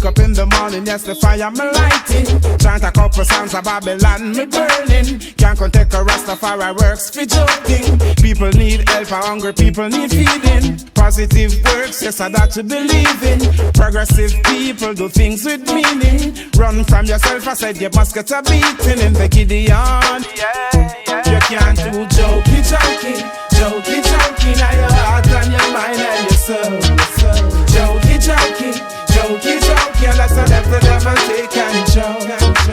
wake up in the morning, yes, the fire me lighting. Chant a couple songs of Babylon me burning. Can't take a Rastafari works for joking. People need help, hungry people need feeding. Positive works, yes, I got to believe in. Progressive people do things with meaning. Run from yourself, I said you must get a beating in the Gideon. You can't do jokey, now your heart and your mind and your soul. Jokey, that's a left the devil take control.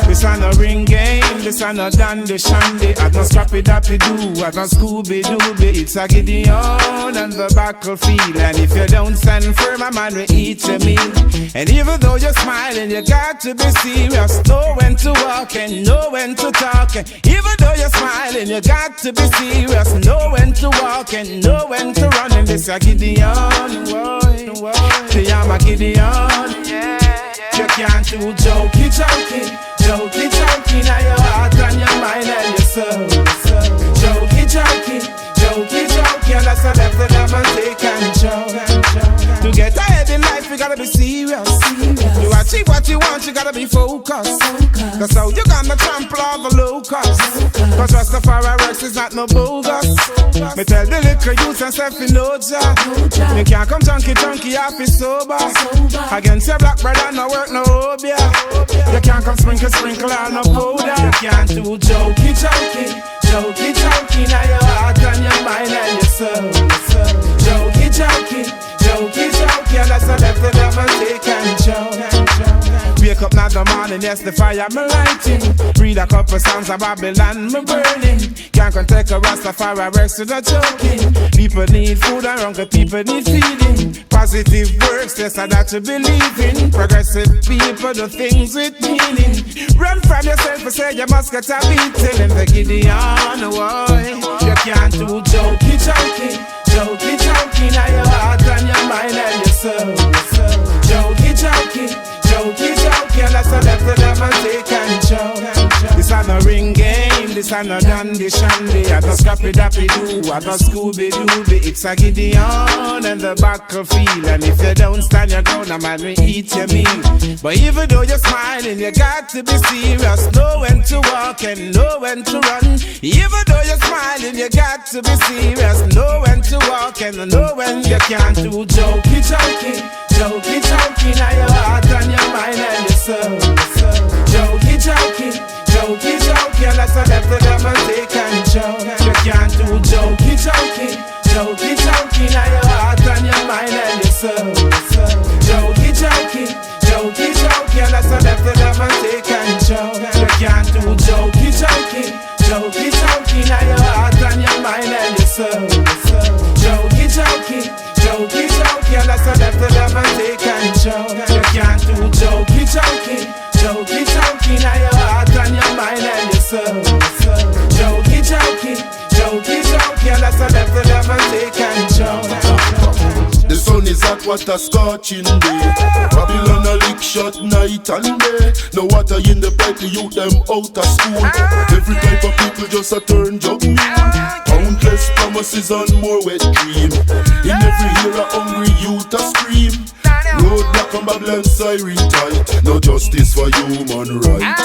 This ain't no ring game, this ain't no dandy shandy. I don't scrappy dappy do, I don't Scooby Dooby. It's a Gideon on the battlefield. And if you don't stand firm, a man will eat your meal. And even though you're smiling, you got to be serious. Know when to walk and know when to talk. Even though you're smiling, you got to be serious. Know when to walk and know when to run. And this a Gideon, boy. I'm a Gideon, You can't do jokey, now your heart and your mind and your soul. Jokey, that's a left the devil take control. To get ahead in life, you gotta be serious. You achieve what you want, you gotta be focused. That's how you gonna trample all the locusts. Cause Rastafari works is not no bogus. Me tell the little youth and self in no job. You can't come junkie, off is sober. Against your black brother, no work, no hobby. You can't come sprinkle on no powder. You can't do jokey, now your heart and your mind and your soul. Jokey, that's a left the devil take control. Wake up now the morning, yes, the fire me lighting. Read a couple songs of Babylon me burning. Can't take a Rastafari works to the choking. People need food and hungry people need feeding. Positive works, yes, I got to believe in. Progressive people do things with meaning. Run from yourself and say you must get a beating. In the Gideon, boy, you can't do jokey, now your heart and your mind and your soul. Jokey, that's a left the devil take control. This ain't no ring game, this ain't no dandy shandy. I don't scrappy dappy do, I don't Scooby Dooby. It's a Gideon and the battlefield. And if you don't stand your ground, a man will eat your meal. But even though you're smiling, you got to be serious. Know when to walk and know when to run. Even though you're smiling, you got to be serious. Know when to walk and know when you can't do jokey, now your heart and your mind and your soul. Jokey, that's a left the devil take control. You can't do jokey, now your heart and your mind and your soul. Jokey, that's a left the devil take control. You can't do jokey, now your heart and your mind and your soul. Jokey, that's a left the devil take control. You can't do jokey, now your heart and your mind and your soul. Jokey, that's a left the devil take control. The sun is hot, what a scorching day. Babylon a lick shot night and day. No water in the pipe, the youth them out of school. Every type of people just a turn jug meal. Countless promises and more wet dream. In every era hungry youth a scream. Roadblock and Babylon siren tight. No justice for human right.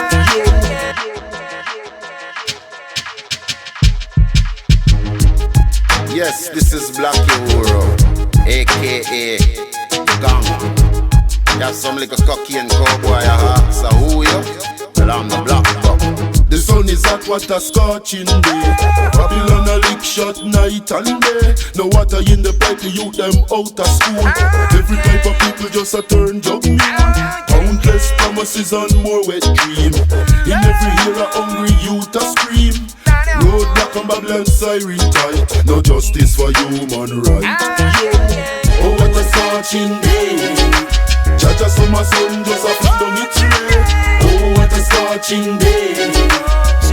Yes, this is Black Uhur, a.k.a. Gang. You have some little cocky and cowboy ask, so who you? Well, I'm the Black Buck. The sun is hot, what a scorching day. Babylon a lick shot night and day. No water in the pipe, the youth them out of school. Every type of people just a turn jug meal. Countless promises and more wet dream. In every era hungry youth a scream. Roadblock and Babylon siren tight. No justice for human right. Oh, what a scorching day. Jaja summer sun just a flip down its way. Oh, what a scorching day.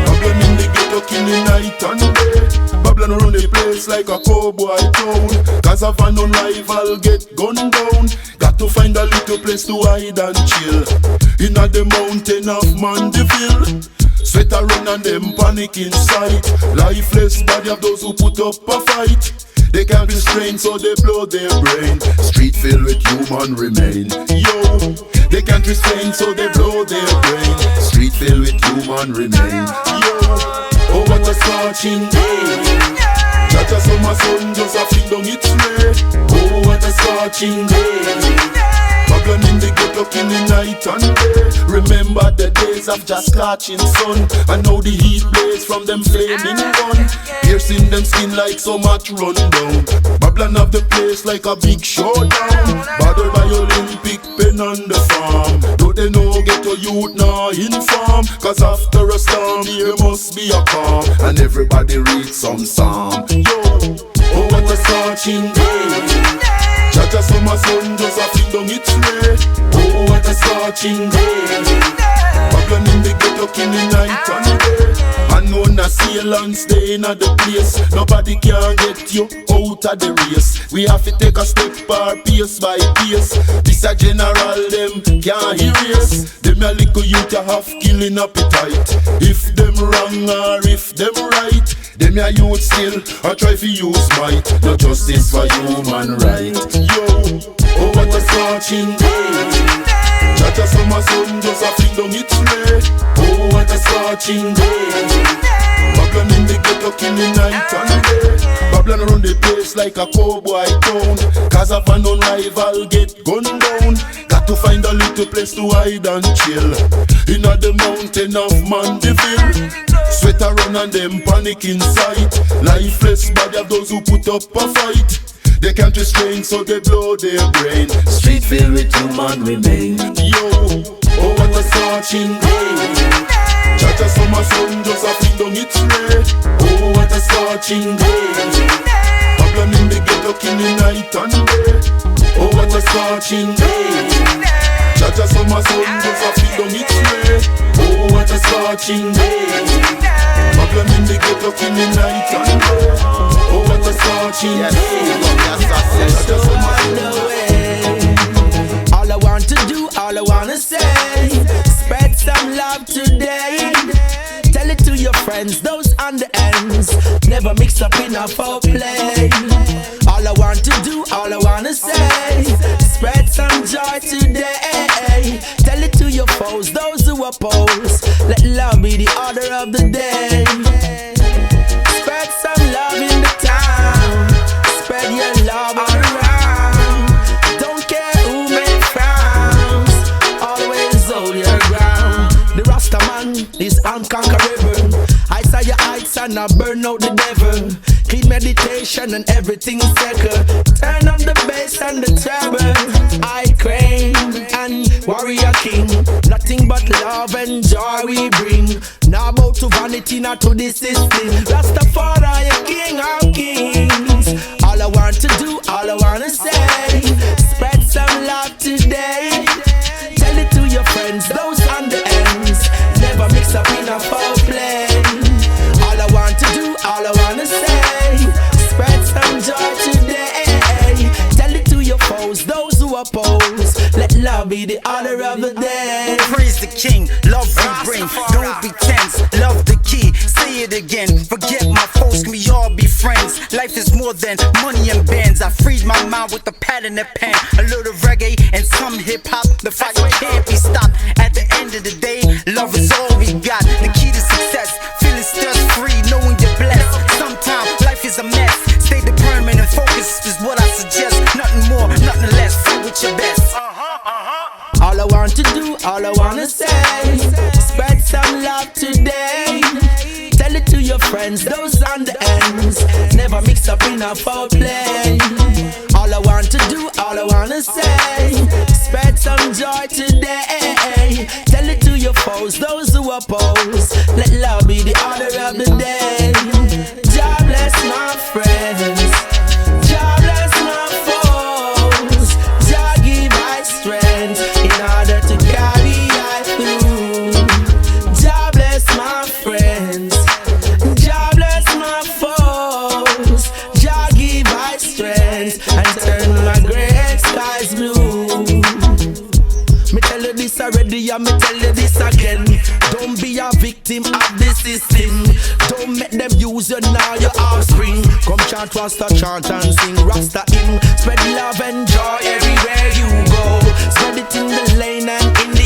Babylon in the ghetto killing night and day. Babylon run the place like a cowboy town. Cause a van on rival get gunned down. Got to find a little place to hide and chill. In a the mountain of Mandeville. Sweat a run and them panic inside. Lifeless body of those who put up a fight. They can't be restrained so they blow their brain. Street filled with human remain. Yo, they can't can't restrain, so they blow their brain. Street filled with human remain. Yo, oh what a scorching day. Jaja summer sun just a fling down its way. Oh what a scorching day. Babylon in the ghetto in the night and day. Remember the days of just scorching sun. And now the heat blaze from them flaming gun, piercing them skin like so much run down. Babylon have the place like a big showdown. Battled by Olympic pen on the farm. Though they know ghetto youth now inform. Cause after a storm there must be a calm. And everybody read some psalm. Yo, oh what a scorching day. Jaja summer sun just a fling down its way. Oh what a scorching day. Babylon in the ghetto in the night and day. Unknown assailants stay in the place. Nobody can get you out of the race. We have to take a step par pace by pace. This a general them can't erase. Them a little youth a have killing appetite. If them wrong or if them right, them a youth still a try to use might. No justice for human right. Yo, oh what a scorching day. Jaja summer sun just a fling down its way. Oh what a scorching day. Babylon in the ghetto in the night and day. Babylon around the place like a cowboy town. Cause of an rival get gunned down. Got to find a little place to hide and chill. In the mountain of Mandeville. Sweat a run and them panic inside. Lifeless body of those who put up a fight. They can't restrain, so they blow their brain. Street filled with human remain. Yo, oh what a scorching day. Jaja summer sun just a fling down its way. Oh what a scorching day. Babylon in the ghetto in the night and day. Oh what a scorching day. Jaja summer sun just a fling down its way. Oh what a scorching day. Babylon in the ghetto in the night and day. Oh what a scorching day. All I want to do, all I wanna say, spread some love today. Tell it to your friends, those on the ends. Never mix up in a foul play. All I want to do, all I wanna say, spread some joy today. Tell it to your foes, those who oppose. Let love be the order of the day. Spread some love in the town. Spread your love all around. Don't care who may frowns. Always hold your ground. The Rasta man is unconquerable. I saw your heights and I burn out the devil. Clean meditation and everything's second. Turn up the bass and the treble. I crane and warrior king. Nothing but love and joy we bring. Not about to vanity, not to the system. Rastafari, a king of kings. All I want to do, all I wanna say, spread some love today. Tell it to your friends, those on the ends. Never mix up in a foul play. All I want to do, all I wanna say, spread some joy today. Tell it to your foes, those who oppose. Let love be the order of the day. Praise the king, love we bring. Don't be tense, love the key. Say it again, forget my foes, can we all be friends? Life is more than money and bands. I freed my mind with a pad and a pen. A little reggae and some hip hop. The fight can't be stopped. At the end of the day, love is all we got. The key to success, feeling stress free, knowing you're blessed. Sometimes life is a mess. Stay determined and focused is what I suggest. Nothing more, nothing less. Fight with your best. All I want to do, all I wanna say, spread some love today. Tell it to your friends, those on the ends. Never mix up in a foul play. All I want to do, all I wanna say, spread some joy today. Tell it to your foes, those who oppose. Let love be the order of the day. God bless my friends. God bless my foes. God give I strength in order to carry I through. God bless my friends. God bless my foes. God give I strength and turn my gray skies blue. Me tell you this already and me tell you this again. Don't be a victim of the system. Don't make them use you now, your offspring. Come chant Rasta, chant and sing Rasta hymn. Spread love and joy everywhere you go. Spread it in the lane and in the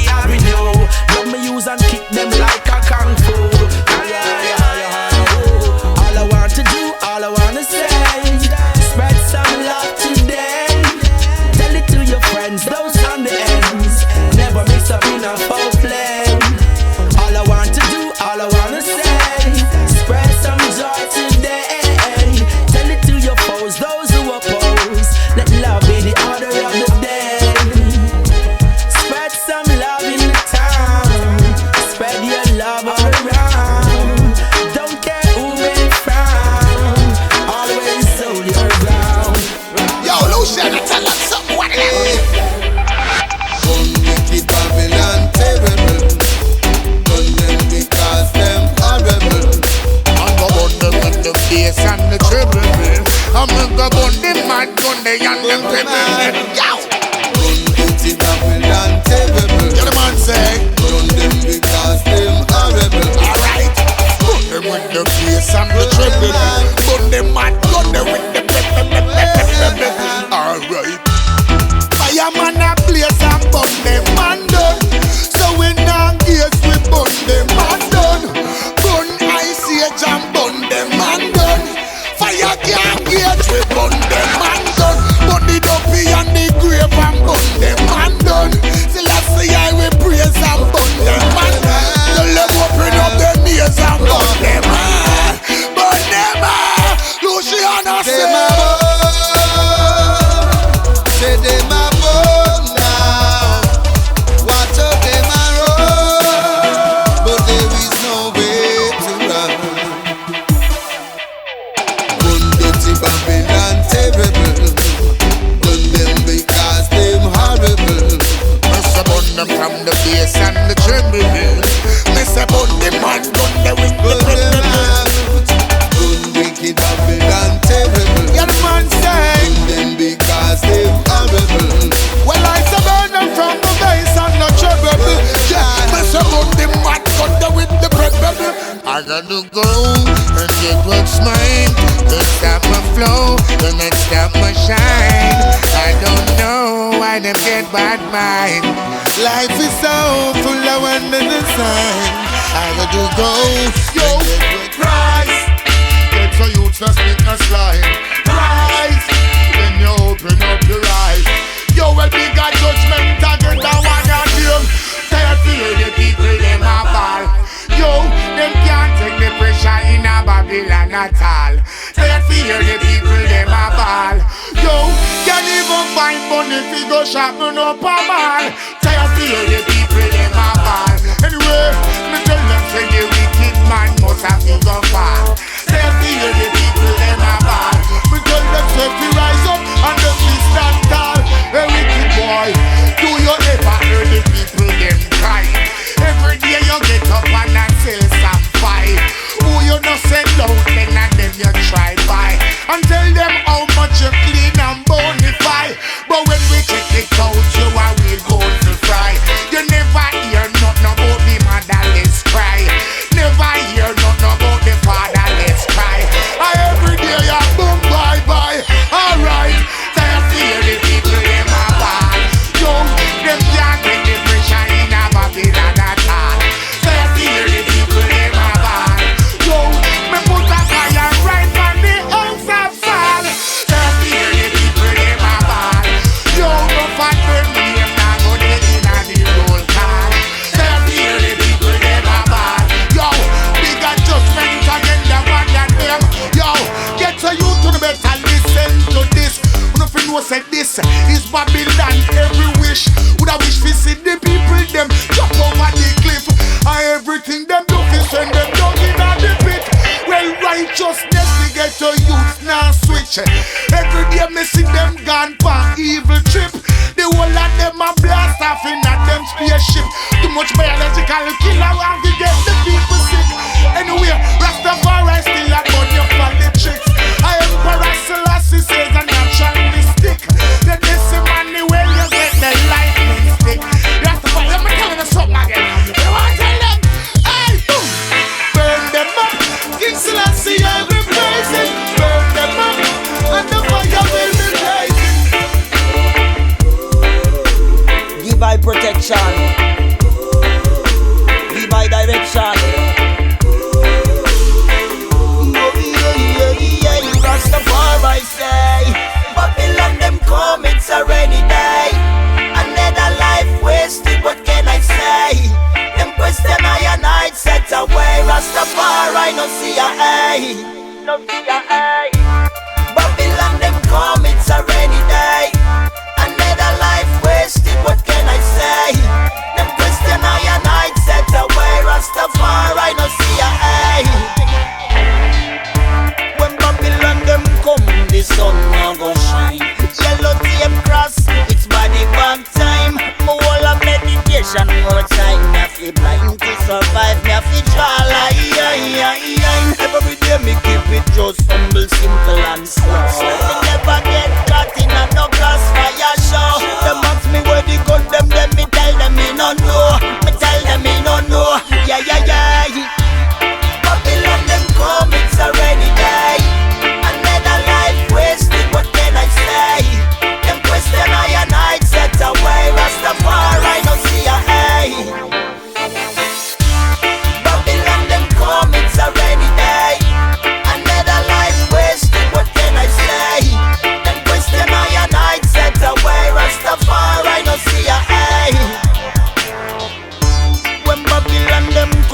money and them people. Yow! Run dirty Babylon terrible. Yeah, the man say. Run them because them horrible. Alright. Put them with the bass and the treble. Put them mad, gun them with the alright. Fireman a blaze and burn them man done. So we now engage we burn them man done. Burn ice age and burn them man done. Fire can't engage we burn them man done. Burn the dopey and the grave and burn them man done. Till last year we praise and burn them man done. Till them open up them ears and burn them man. Burn them man. Luciano say say them a bone now. Watch out them a run, but there is no way to run. Run dirty Babylon terrible. Run them because them horrible. Must have burn them from the bass and the treble. Must have burn them and gun them with the treble. Run wicked Babylon terrible. Yeah, the man say. Run them because them horrible. Well, I say burn them from the bass and the treble. Yeah, must have burn them and gun them with the treble. I gotta go and get what's mine. This time I flow, the next time I shine. I don't know why them get bad mind. Life is so full of wonder and sign. I gotta go, yo, rise. Get for you to stick a slide. Rise, then you open up your eyes. Yo, well, big a judgment again, the one and them. Tired to hear the people, them a ball. Yo, them can't take the pressure in a Babylon at all. Tired to hear the people, them a ball. Yo, can't even find money if you go shopping up a mall. Tired to hear the people, them a ball. Anyway, me tell them say the wicked man must have to go far. Tired to hear the people, them a ball. Me tell them say to rise up and them be stand tall. Hey, wicked boy, do you ever hear the people, them cry? Every day you get up and sell some fight. Who you no send out then and then you try buy. And tell them how much you clean and bonify. But when we check it out, you are real gold to fry. You never hear nothing about the motherless cry. Never hear nothing about the fatherless cry. Every day you boom bye bye. Alright, tired to hear the people them a ball. Yo, them can't take the pressure in a Babylon at all. Tired to hear the people them a ball. Yo, me put a fire right on the house of fall. Tired to hear the people them a ball. Yo, no fat when me them not go dead in a the roll call. Tired to hear the people them a ball. Yo, bigger judgment again the one than them. Yo, get to you to the better listen to this. Nothing was said this is Babylon every wish. Would I wish to see the people them jump over the cliff. Everything them do fi send them down in the pit. Well, righteousness we get to youth now switch. Every day me see them gone pan evil trip. The whole of them a blast off in a them spaceship. Too much biological killer and we get the people sick. Anyway, Rastafari still a gun you for the tricks. I Emperor Selassie says a natural mystic. Then this money where you get the lightning stick. Rastafari, let me tell you something again. You want to tell them? Hey, boom! Burn them up. King Selassie, I will praise it. Burn them up. And the fire will be blazing. Give I protection. Give I direction. Rastafari say, Babylon them come, it's a rainy day. Another life wasted, what can I say? Them question I and I set away. Rastafari no see a hey, no see a hey. Babylon them come, it's a rainy day. Another life wasted, what can I say? Them question I and I set away. Rastafari no see a hey. When Babylon them come, the sun now go shine. Yellow tape cross, it's body bag time. More whole of meditation, more time. Me have to blind to survive, me have to draw line. Every day me keep it just humble, simple and slow. Me never get caught in a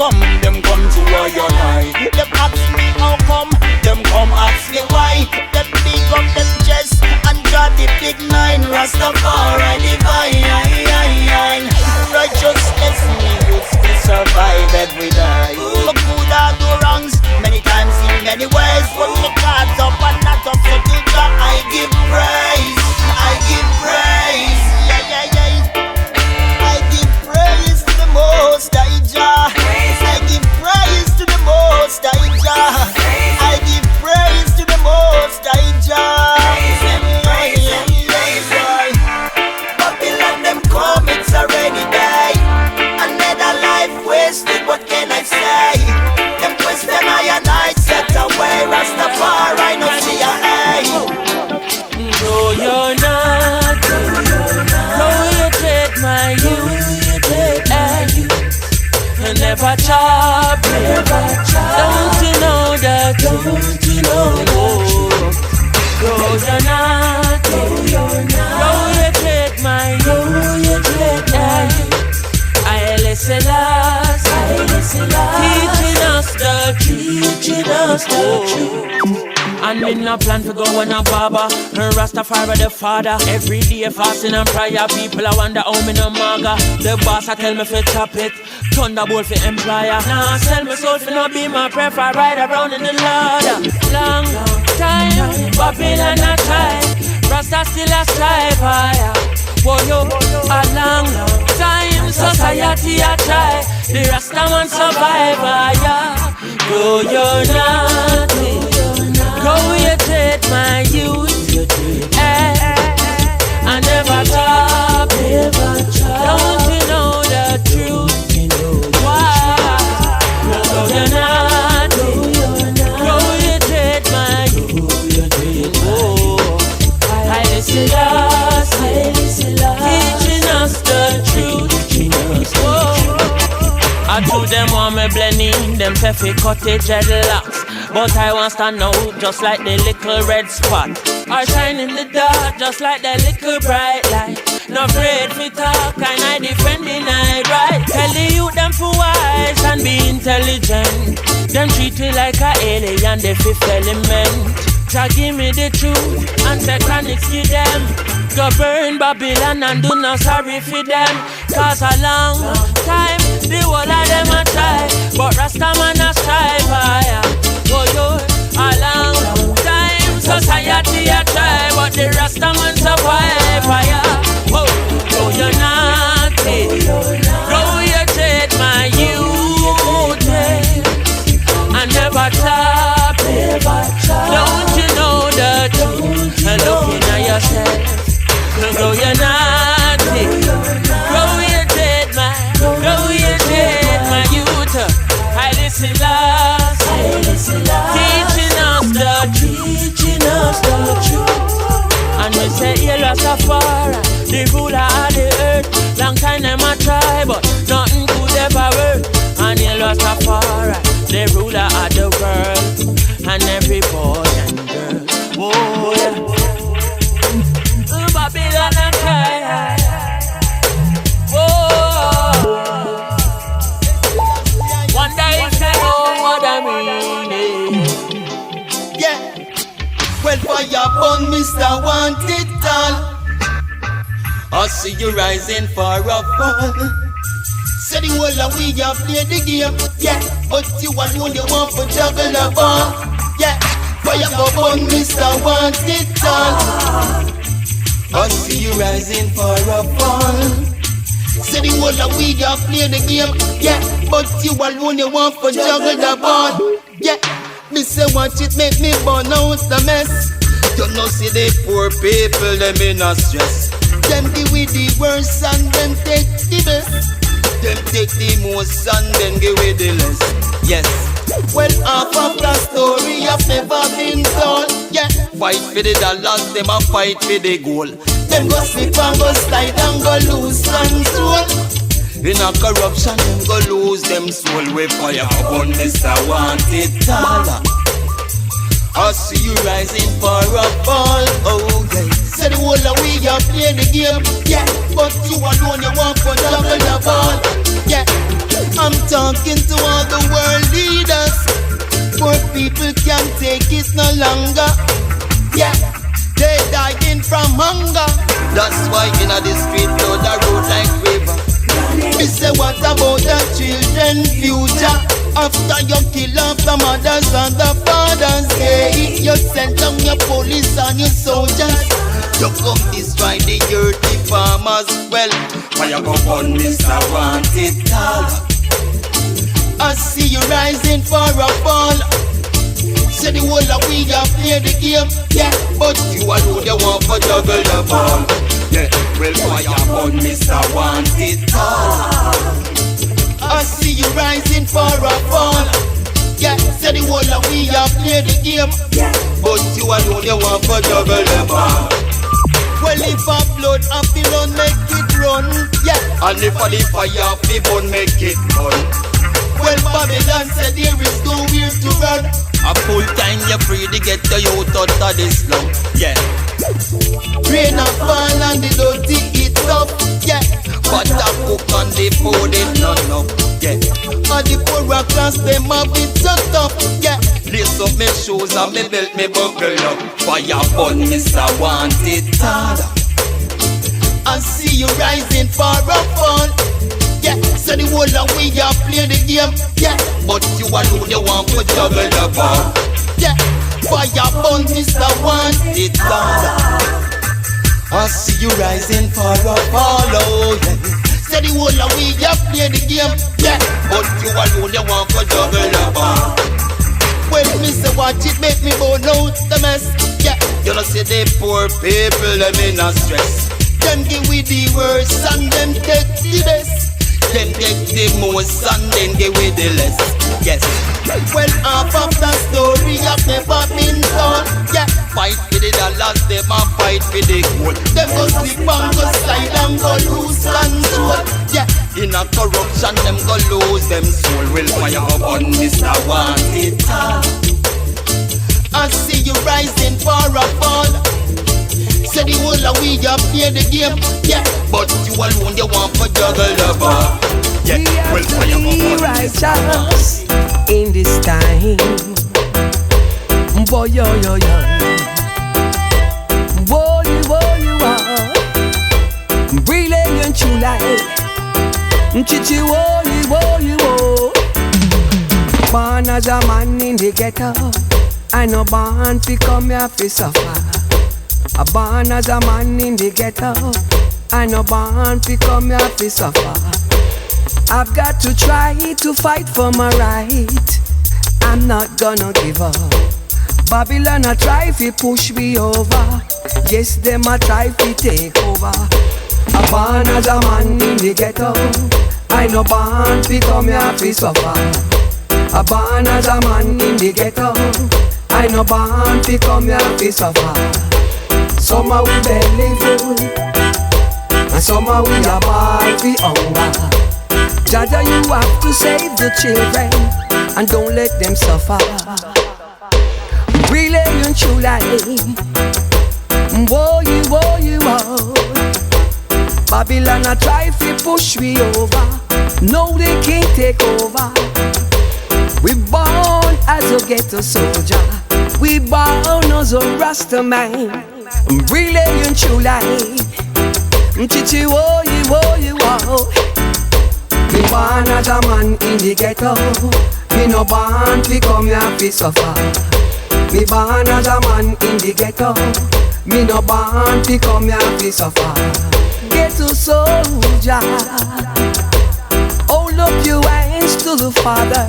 come, them come to where you lie. Them ask me how come, them come ask me why. Them big up them chest and draw the big nine. Rastafari divine. Righteousness me use to survive every day. But good I do wrongs many times in many ways. But me cards up and not up, so to God I give praise. I give praise. I give praise to the Most High Jah. I give praise to the Most High Jah. I give praise to the Most High Jah. Babylon them come, it's already day. Another life wasted, what can I say? Them question I and I set away. Rastafari no see a hey. No, you're not. No, you take my youth. You never chop. Don't you know that? Don't you know? No, you're not. No, you take my youth. I listen last. Teaching us the truth. And me no plan to go on a barber. Rastafari the father. Every day fasting and prayer. People I wonder how me no maga. The boss I tell me fi chop it. Thunderbolt for employer. Now sell my soul for no be my prefer. Ride around in the ladder. Long time Babylon a time. Rasta still a strive higher. Whoa yo, a long time society a try. The Rasta man survivor, yeah. No, you're not. Go you take my youth. I never stop. Don't you know the truth? Why? No, you're not. Go you take my youth. Oh, I listen last. Teaching us the truth. I do them want me blending, them say fi cut the dreadlocks. But I want stand out just like the little red spot. I shine in the dark just like the little bright light. No afraid fi talk and I defend the night right. Tell the youth them for wise and be intelligent. Them treat me like a alien, the fifth element. Try give me the truth and say Chronixx give them. Go burn Babylon and do not sorry for them. Cause a long time the whole of them a try, but Rasta man a strive higher. Oh yo, a long time society a try, but the Rasta man survive higher. Oh, no you're not it. No you take my youth. I never stop. Don't you know the truth? And looking at yourself. No you're not it. No you take my youth. I listen last. Teaching us the truth. And we say you Rastafari, the ruler of the earth. Long time them a try, but nothing could ever work. And you Rastafari, the ruler of the world. And every boy and girl. Whoa, yeah. Babylon and cry. Whoa. Wonder if they know what I mean. Yeah. Well, fire burn, Mr. Want It All. I see you rising for a fall. Say the whole of we have played the game. Yeah. But you alone you want to juggle the ball. Yeah. Fire burn, Mr. Want It All. I see you rising for a fall. Say the whole of we have played the game. Yeah, but you alone you want to juggle the ball. Yeah, me say watch it make me burn out the mess. You know see the poor people them in a stress. Them give with the worst and them take the best. Them take the most and then give with the less. Yes. Well, half of the story have never been told. Yeah, fight for the dollars, them a fight for the goal. Them go slip and go slide and go lose control. In a corruption, them go lose them soul. We fire upon Mr. Want It All. I see you rising for a fall. Oh yeah. Say the whole of we are playing the game. Yeah, but you alone you want to juggle the ball. Yeah, I'm talking to all can take it no longer. Yeah, they dying from hunger. That's why in the street flow the road like river. Me say what about the children future? After you kill off the mothers and the fathers, yeah, you send down your police and your soldiers. You come destroy the earth, the farmers. Well, why you go on Mr. Wanted Tall? I see you rising for a fall. Say the whole of we have played the game, yeah. But you alone you want to juggle the ball. Yeah, well, why you on Mr. Wanted Tall? I see you rising for a fall. Yeah, say the whole of we have played the game, yeah. But you alone you want to juggle the ball. Well, if a blood have the run, make it run, yeah. And if a the fire have the burn, make it burn. Well, Babylon said there is nowhere to run. A full time you're free to get the youth out of this slum, yeah. Rain a fall and the dirty eat up, yeah. But a cook on the food is not enough, yeah. And the poorer class them have it so tough, yeah. Lace up my shoes and me belt me buckle up. Fire burn Mr. Wanted Tall. I see you rising for a fall. Yeah, so the whole of we have played the game, yeah. But you alone you want to juggle the ball. Yeah, fire burn Mr. Wanted Tall. I see you rising for a fall, oh yeah. So the whole of we have played the game, yeah. But you alone you want to juggle the ball. When me say watch it make me burn out the mess, yeah. You know see the poor people them in a stress. Them give we the worst and them take the best. Them take the most and then give we the less, yes. Well, half of the story have never been told, yeah. Fight for the dollars, them a fight for the gold. Them go slip and go slide and go lose control, yeah. In a corruption, them go lose them soul. Will fire up on Mr. Wanted Tall. I see you rising for a fall. Say the whole of we have played the game, yeah. But you alone you want to juggle the ball, yeah. Well, fire up on righteous in this time. Boy, yo, yo, yo. Boy, you are brilliant, you like. Chichi, wo. Born as a man in the ghetto, I no born fi come here fi suffer. A born as a man in the ghetto, I no born fi come here fi suffer. I've got to try to fight for my right. I'm not gonna give up. Babylon a try fi push me over. Yes, them a try fi take over. A born as a man in the ghetto, I no born fi come here fi suffer. A born as a man in the ghetto, I no born fi come here fi suffer. Some a we belly full, and some a we a ball fi hunger. Jaja, you have to save the children and don't let them suffer. Brilliant true life, woe you are. Babylon a try fi push me over. No, they can't take over. We born as a ghetto soldier. We born as a Rasta man. Brilliant true life. Chichi wo you are. Me born as a man in the ghetto. Me no born fi come here fi suffer. Me born as a man in the ghetto. Me no born fi come here fi suffer. Ghetto soldier, hold up your hands to the Father.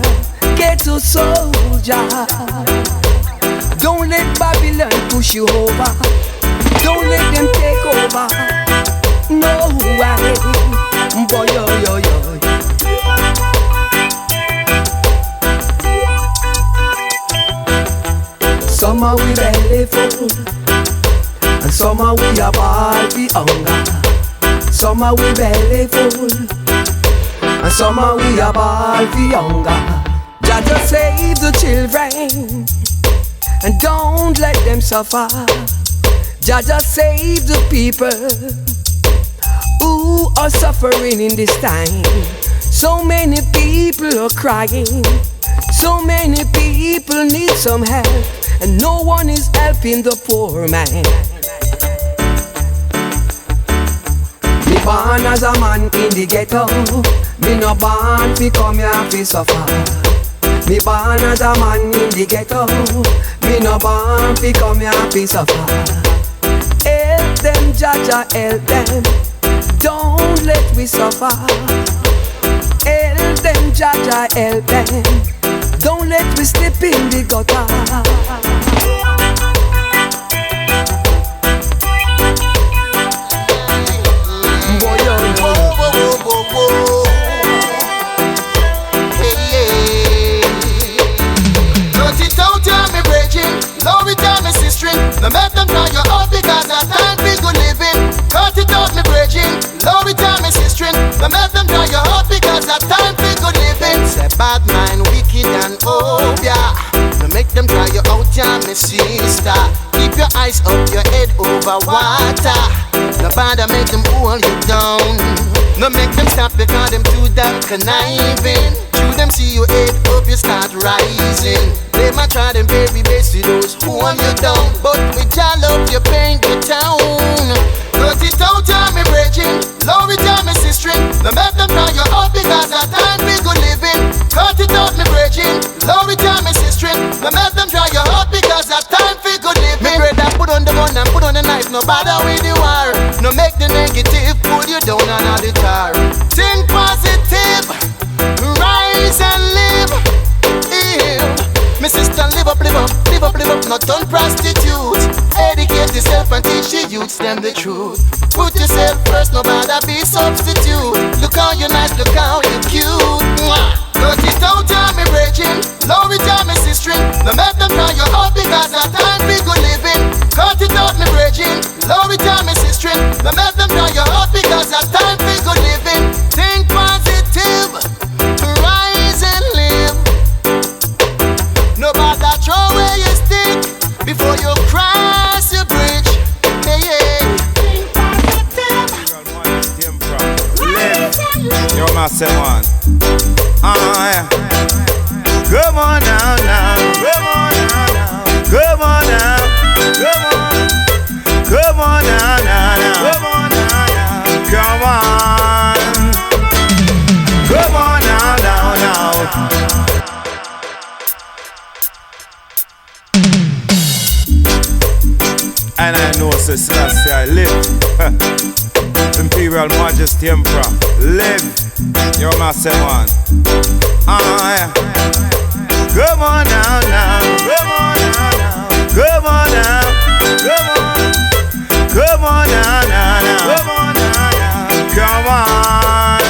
Ghetto soldier, don't let Babylon push you over. Don't let them take over. No way, boy, yo. Some are we belly full, and some are we a ball fi hunger. Some are we belly full, and some are we a ball fi hunger. Just save the children and don't let them suffer. Just save the people who are suffering in this time. So many people are crying. So many people need some help, and no one is helping the poor man. Me born as a man in the ghetto. Me no born fi come here fi suffer. Me born as a man in the ghetto. Me no born fi come here fi suffer. Help them, Jaja, help them. Don't let we suffer. Help them, Jaja, help them. Don't let me slip in the gutter. Boy, yo, Hey, Cut it out, tell me bridging. Lower it down, me sister. No make them try you out because that time we good living. Cut it out, me bridging. Lower it down, me sister. No make them try you out because that time we good living. Say bad mind, wicked and yeah. No make them try you out, yeah, me sister. Keep your eyes up, your head over water. No bother make them hold you down. No make them stop because them too damn conniving. Through them see you head up, you start rising. They might try them baby base to those who want you down. But with your love, you paint the town. Cut it out, yeah, me bridging. Lower it down, me sister. No make them try you out because that time we good living. Cut it out, me bridging. Lower it down, me sister. No make them try you out because that time we good living. Me brother, put on the gun and put on the knife. No bother with the war. No make the negative pull you down on the tar. Think positive, rise and live. My sister, live up, live up, live up, live up. Not turn prostitute. Educate yourself and teach the youths them the truth. Put yourself first, no bother be substitute. Look how you nice, look how you cute. Cut it out, yeah, me bridging. Lower it down, me sister. No make them try you out because that time we good living. Cut it out, me bridging. Lower it down, me sister. No make them try you out because that time we good living. Think positive, rise and live. Nobody throw away your stick before you cross your bridge. Yeah, yeah. Live, you're my one. Yeah. Come on now, now. Come on now, now. Come on now. Come on. Come on now, now, now. Come on now, now. Come on. Come on now, now, now. And I know Sizzla, I live. Imperial Majesty Emperor, live. You're my one. Yeah. Come on now, now. Come on now, now. Come on now. Come on. Come on now, now, now. Come on now, now. Come on.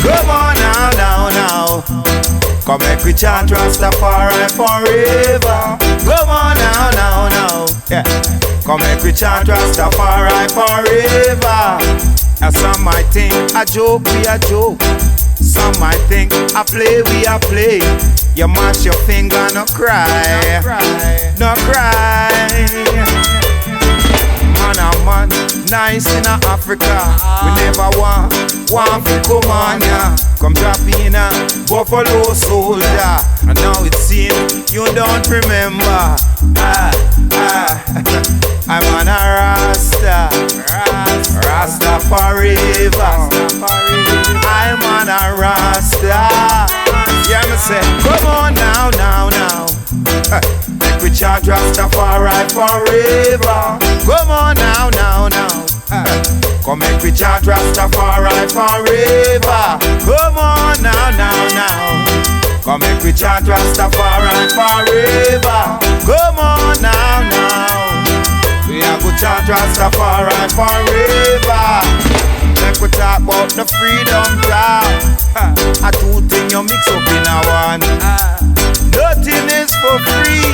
Come on now, now, now. Come make we chant Rastafari forever. Come on now, now, now. Yeah. Come make we chant Rastafari forever. And some might think a joke, we a joke. Some might think a play, we a play. You mash your finger, no cry. No cry. Man a man, nice in Africa. We never want to come on, yeah. Come drop in a Buffalo soldier. And now it seems you don't remember. I'm on a Rasta. Rasta forever. I'm on a Rasta. Yeah, me say, come on now, now, now. Make we chant Rastafari forever. Come on now, now, now. Come make we chant Rastafari forever. Come on now, now, now. Come make we chant Rastafari forever. Come on now, now. We are go chant Rastafari forever. Make we talk about the freedom talk. A two thing you mix up in a one. Nothing is for free,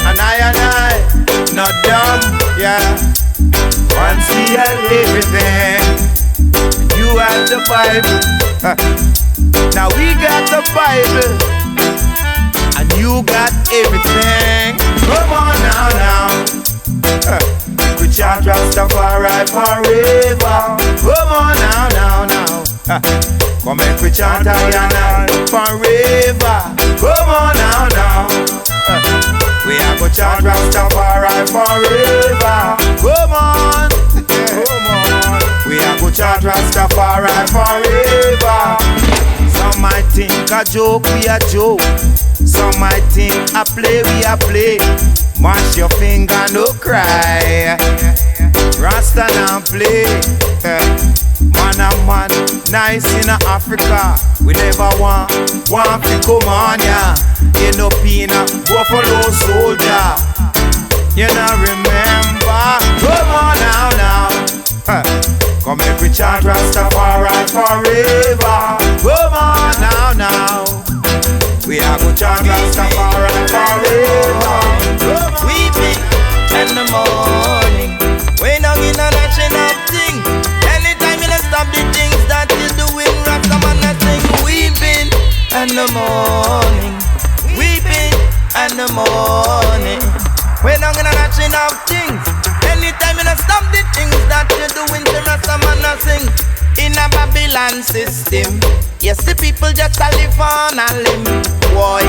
and I, not dumb, yeah. Once we had everything, you had the Bible. Now we got the Bible, and you got everything. Come on now, now. We chant Rastafari forever. Come on now, now, now. Come make we chant I and I. forever. Come on now. We are go chant Rastafari forever. Come on. We are go chant Rastafari forever. Some might think a joke, we a joke. Some might think a play, we a play. Mash your finger, no cry. Rasta now play. Man and man, nice in Africa. We never want to come on ya. You know Pina, Buffalo soldier. You know remember. Come on now. Come make we chant Rastafari forever. Come on now. We are go chant Rastafari forever. Weeping in the morning, when I'm in a national thing. Anytime you stop the things that you're doing, Rastaman I sing. Weeping in the morning, weeping in the morning, when I'm in a national things. Anytime you stop the things that you're doing, Rastaman I sing. In a Babylon system, yes, the people just a live on a limb. Boy,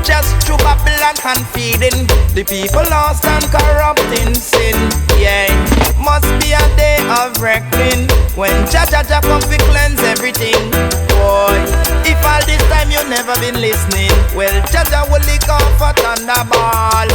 just through Babylon and feeding the people lost and corrupt in sin. Yeah, must be a day of reckoning when Jaja come to cleanse everything. Boy, if all this time you never been listening, well, Jaja will lick off a thunderball.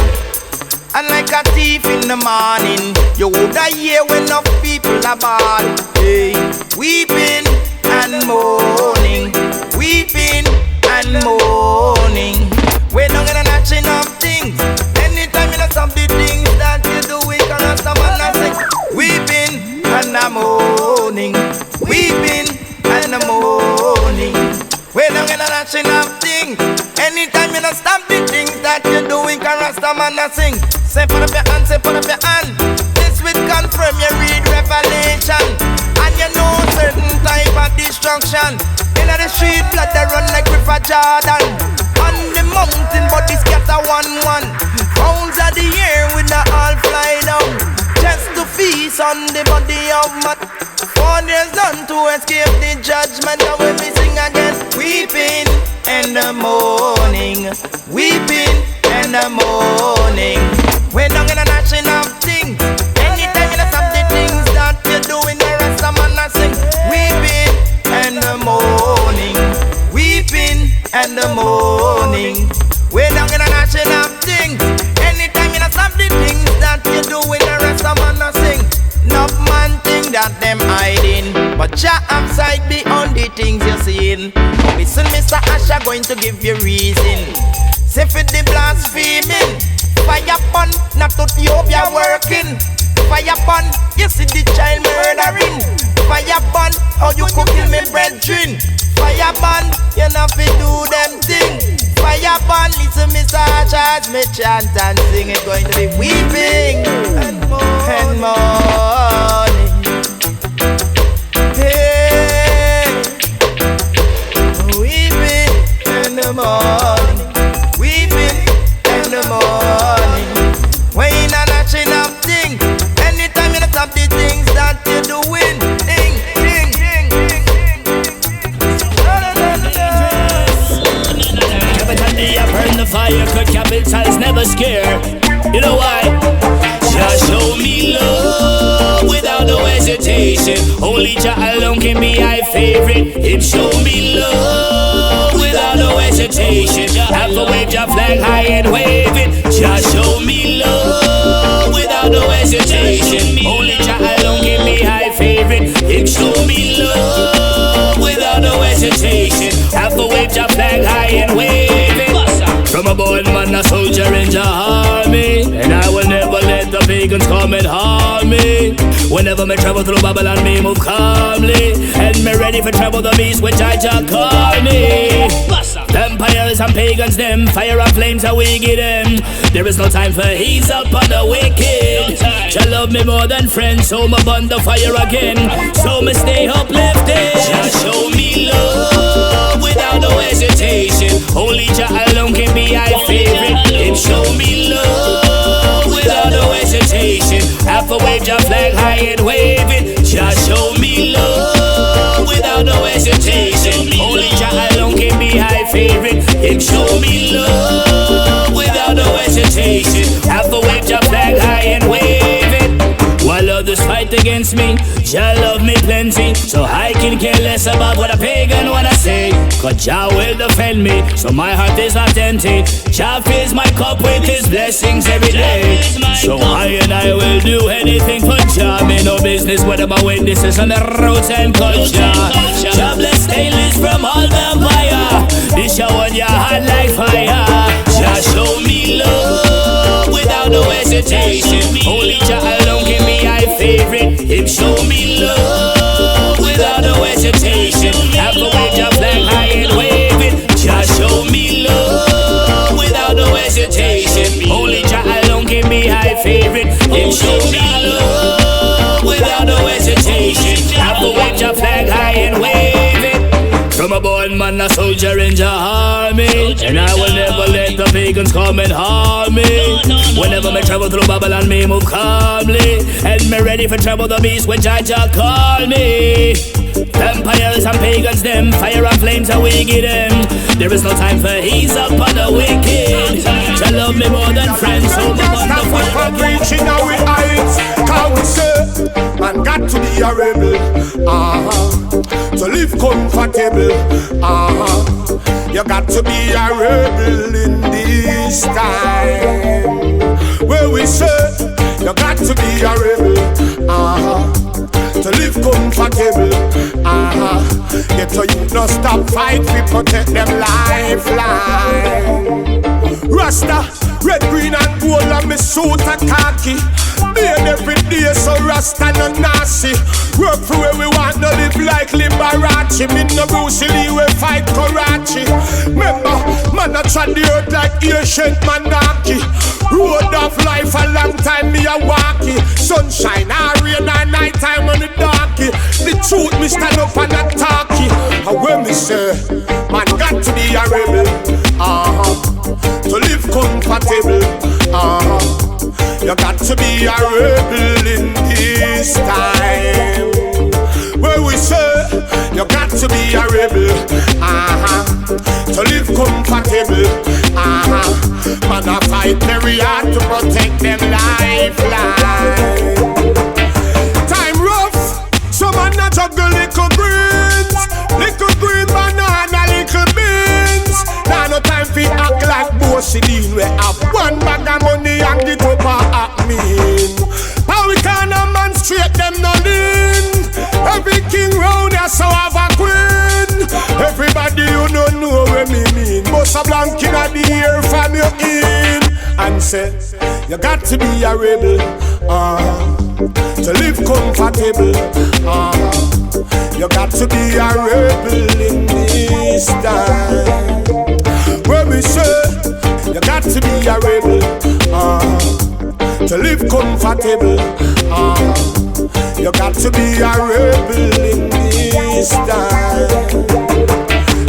And like a thief in the morning, you woulda hear when enough people are ball. Hey, weeping and mourning, weeping and mourning. We're not gonna notch enough things. Anytime you know some the things that you do, we cannot stop and sing. Weeping and a mourning, weeping and a mourning. We're not gonna notch enough things. Anytime you know stop the things that you do, we cannot stop and sing. Say put up your hand, say put up your hand. This will confirm you read Revelation. And you know certain type of destruction. In the street blood they run like River Jordan. On the mountain but this scatter 1-1. Rounds of the air with the all fly down. Just to feast on the body of man. For there's none to escape the judgment. And when we sing again, weeping in the morning, weeping in the morning. We're not gonna notch enough things. Anytime you stop the things that you're doing, the rest of man I sing. Weeping in the morning, weeping in the morning. We're not gonna notch enough things. Anytime you stop the things that you're doing, the rest of man I sing. Enough man think that them hiding, but Jah upside beyond the things you're seeing. Listen, Mr. Asher going to give you reason. Say for the blaspheming. Fire pun, not to Ethiopia working. Fire pun, you see the child murdering. Fire pun, how you could kill me brethren. Fire pun, you not fi do them thing. Fire pun, listen Mr. Charles, me chant and sing. It's going to be weeping and mourning. Hey, weeping in the morning, weeping in the morning. When you're not notching up things, anytime you stop the things that you're doing, ding, ding, ding, ding, ding. Every time they burn the fire, Capleton's never scared. You know why? Just show me love without no hesitation. Only Jah alone can be my favorite. Him show me love without no hesitation. Have to wave your flag high and wave it. Just show me love without no hesitation. Only Jah alone can be my favorite. Him show me love without no hesitation. Have to wave your flag high and wave it. From a born man, a soldier in the army, and I will never let the pagans come and harm me. Whenever me travel through Babylon, me move calmly, and me ready for travel the beast which I just call me. Vampires and pagans, them fire and flames, how we get them. There is no time for he's up on the wicked. She love me more than friends, so me burn the fire again. So me stay uplifted. Just show me love without no hesitation. Only Jah alone can be my favorite. Him show me love without no hesitation. Have to wave your flag high and wave it. Just show me love without no hesitation. Only Jah alone can be my favorite. Him show me love without no hesitation. Have to wave your flag high and wave it. While others fight against me, Jah love me plenty, so I can care less about what a pagan wanna say. Cause Jah will defend me, so my heart is not empty. Jah fills my cup with his blessings every day. So I will do anything for Jah. Me no business whether my witnesses on the roads and culture. Jah bless stainless from all the fire. This show on your heart like fire. Jah show me love without no hesitation. Only Jah alone can be my favorite. Him show me love without no hesitation. Have to wave your flag high and wave it. Jah show me love without no hesitation. Only Jah alone can be my favorite. Him show me love without no hesitation. Have to wave your flag high and wave it. From a born man, a soldier in the army, and I will never let the pagans come and harm me. Whenever me travel through Babylon, me move calmly, and me ready for trouble the beast when Jah call me. Vampires and pagans, them fire and flames are wicked them. There is no time for ease up on the wicked. Jah love me more than friends, so me want to fight from reaching our heights. Can we say, man got to be a rebel, to live comfortable, you got to be a rebel in this time. Where we say, you got to be a rebel, to live comfortable, get to you no stop fight, we protect them lifeline. Rasta, red, green and gold and me suit a khaki. Being every day so Rasta no nasty. Work for where we want to live like Liberace. Me no Bruce Lee we fight Karachi. Remember, man I trod the earth like ancient monarchy. Road of life a long time me a walkie. Sunshine or rain or night time on the darky. The truth me stand up and a talkie. And when me say, man got to be a rebel, to live comfortable, you got to be a rebel in this time. Where we say, you got to be a rebel, to live comfortable, man I fight very hard to protect them lifeline. Time rough, so man I juggle little green banana, little beans. Now no time for act like Bosidine. We have one bag of money and get up at mean. How we can a man straight them no lean. Every king round here so have a queen. Everybody you don't know what me mean. Boss a blank in the air from you in. And say, you got to be a rebel, to live comfortable, you got to be a rebel in this time. Where we say, you got to be a rebel, to live comfortable, you got to be a rebel in this time.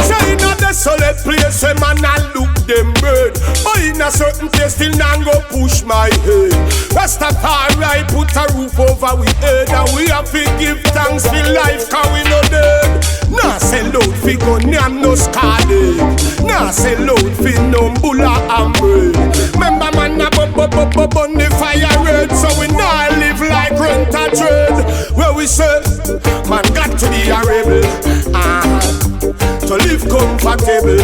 Say in a desolate place, a man a look them bird, but in a certain place still not go push my head. Rastafari put a roof over we head, and we have to give thanks for life, cause we no dead. Nah say load fi gun and no scarlet. Nah say load fi no bulla and bread. Remember man a burn the fire red, so we nah live like rent a trade. Where we say, man got to be a rebel, to live comfortable,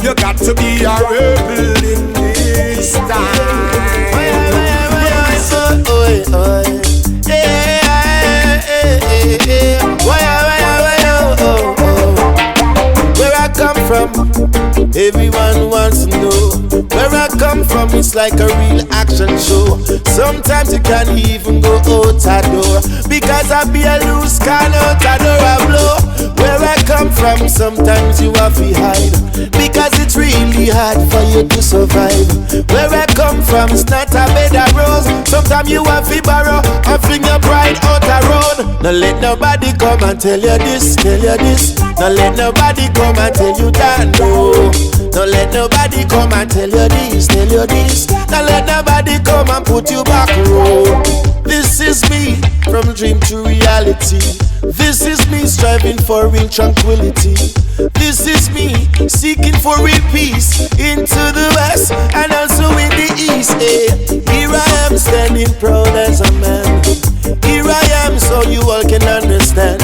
you got to be a rebel in this time. Where I come from, everyone wants to know. Where I come from, it's like a real action show. Sometimes you can't even go out a door, because I be a loose can out a door I blow. Where I come from, sometimes you have to hide, because it's really hard for you to survive. Where I come from, it's not a bed of rose. Sometimes you have to borrow and fling your pride out a road. Don't let nobody come and tell you this, tell you this. Don't let nobody come and tell you that, no. Don't let nobody come and tell you this, tell you this. Don't let nobody come and put you back road. This is me, from dream to reality. This is me striving for real tranquility. This is me seeking for real peace into the west and also in the east. Here I am standing proud as a man. Here I am so you all can understand.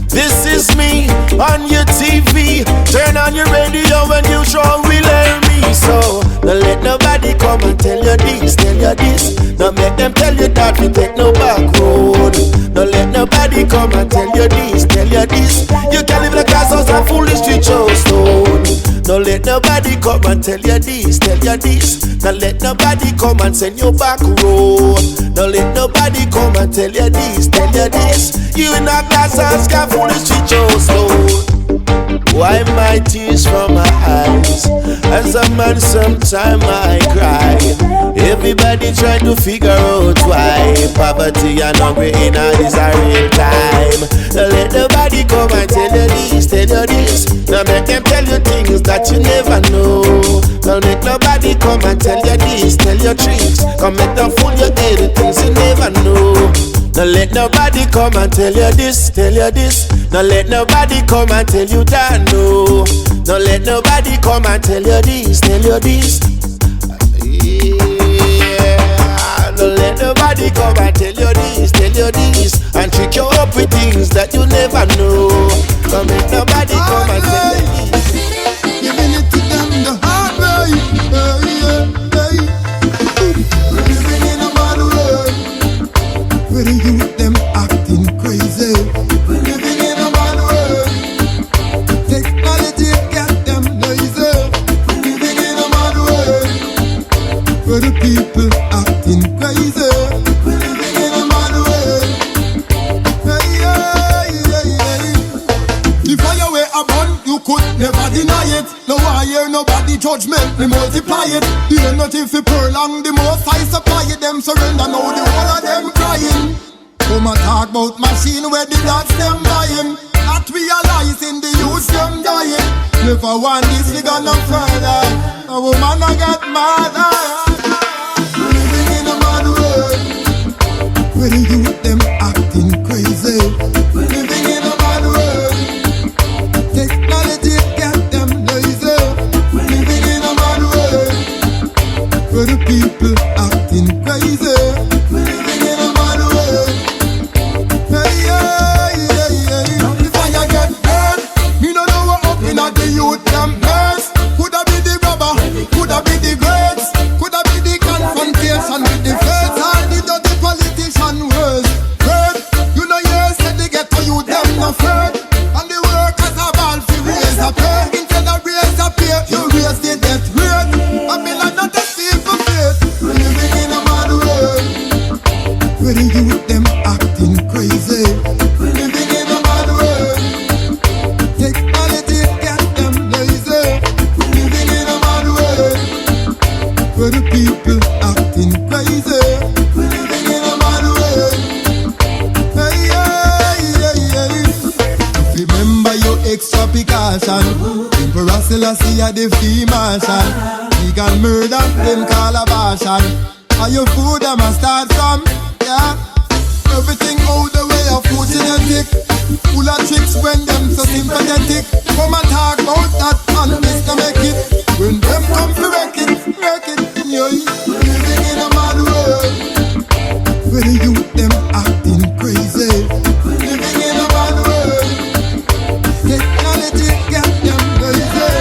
This is me on your TV. Turn on your radio and you sure will hear me. So don't let nobody come and tell you this, tell you this. Don't make them tell you that we take no back road. Don't let nobody come and tell you this, tell you this. You can't live in a glass house and foolish street show stone. Don't let nobody come and tell you this, tell you this. Don't let nobody come and send you back road. Don't let nobody come and tell you this, tell you this. You in a glass house can foolish street show stone. Why my tears from my eyes? As a man sometime I cry. Everybody trying to figure out why poverty and hungry in this a real time. Don't let nobody come and tell you this, tell you this. Now make them tell you things that you never know. Don't let nobody come and tell you this, tell you tricks. Come make them fool you head, things you never know. Don't let nobody come and tell you this, tell you this. Don't let nobody come and tell you that, no. Don't let nobody come and tell you this, tell you this. Yeah. Don't let nobody come and tell you this, tell you this. And trick you up with things that you never know. Don't let nobody come and tell you this. Giving it to them the hard way. We're living in a bad world where the youth them acting crazy. We're living in a bad world. Technology got them lazy. We're living in a bad world where the people acting crazy. We're living in a bad world. The fire way upon you could never deny it. No I hear nobody judgment, we multiply it. The energy fi prolong, the most I supply it. Them surrender now, the whole of them crying. Come and talk about machine where the dots them buying. Not realizing the youth them dying. Never want this, we got no further. A woman I got mother. We're living in a mad world where the youth them acting crazy. We're living in a mad world. Technology got them lazy. We're living in a mad world where the people acting crazy. We're living in a mad world. If I get hurt, me no know what up in the youth them mess. Coulda be the rubber, coulda be the grades, coulda be the confrontation with the feds. All the dirty politician words. Hurt, you know yes, said they get to you them no hurt. And the workers have all fi raise a pay. Instead of raise a pay, you raise the death rate. Babylon not a thief for faith. We're living in a mad world where the youth them acting crazy. We're living in a mad world. Technology got them lazy. We're living in a mad world where the people acting crazy. We're living in a mad world. Remember your extra precaution. Emperor Selassie are the free marshal. Legal murder, them call abortion. Are your food them a start from? Yeah. Everything out the way of food genetic. Full of tricks when them so sympathetic. Come and talk about that and this to make it. When them come to wreck it, yeah. We're living in a mad world where the youth them acting crazy. We're living in a mad world. Technology got them crazy.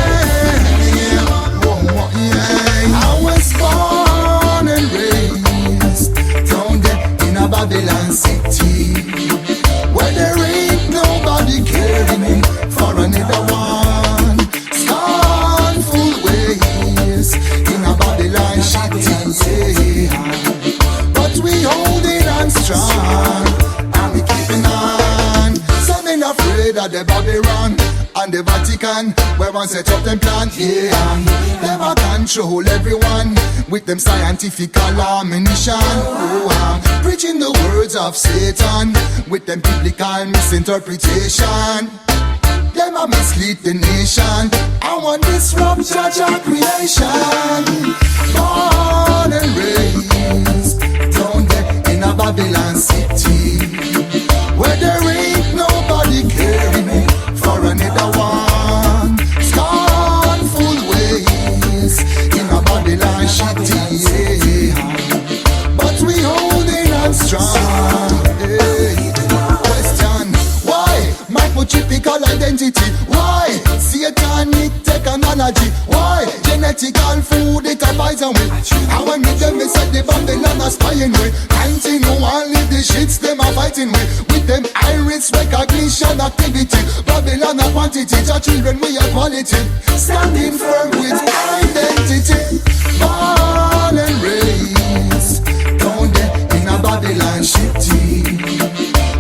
I was born and raised down there in a Babylon city, where there ain't nobody caring me for another one. Scornful ways in a Babylon city, but we holding on strong and we keeping on. Some ain't afraid of the Babylon and the Vatican, where one set up them plan, yeah. Them a control everyone with them scientific ammunition, preaching the words of Satan with them biblical misinterpretation. Them a mislead the nation. I want disrupt Jah creation. Born and raised down there in a Babylon city, where there ain't nobody caring me for another one. Scorn satanic technology. Why? Genetical food it a poison way. And when me them me said the Babylon a spying way. 19 who only the shits them a fighting way. With them iris recognition activity. Babylon a quantity, your children we a quality. Standing firm with identity. Born and raised down there in a Babylon city,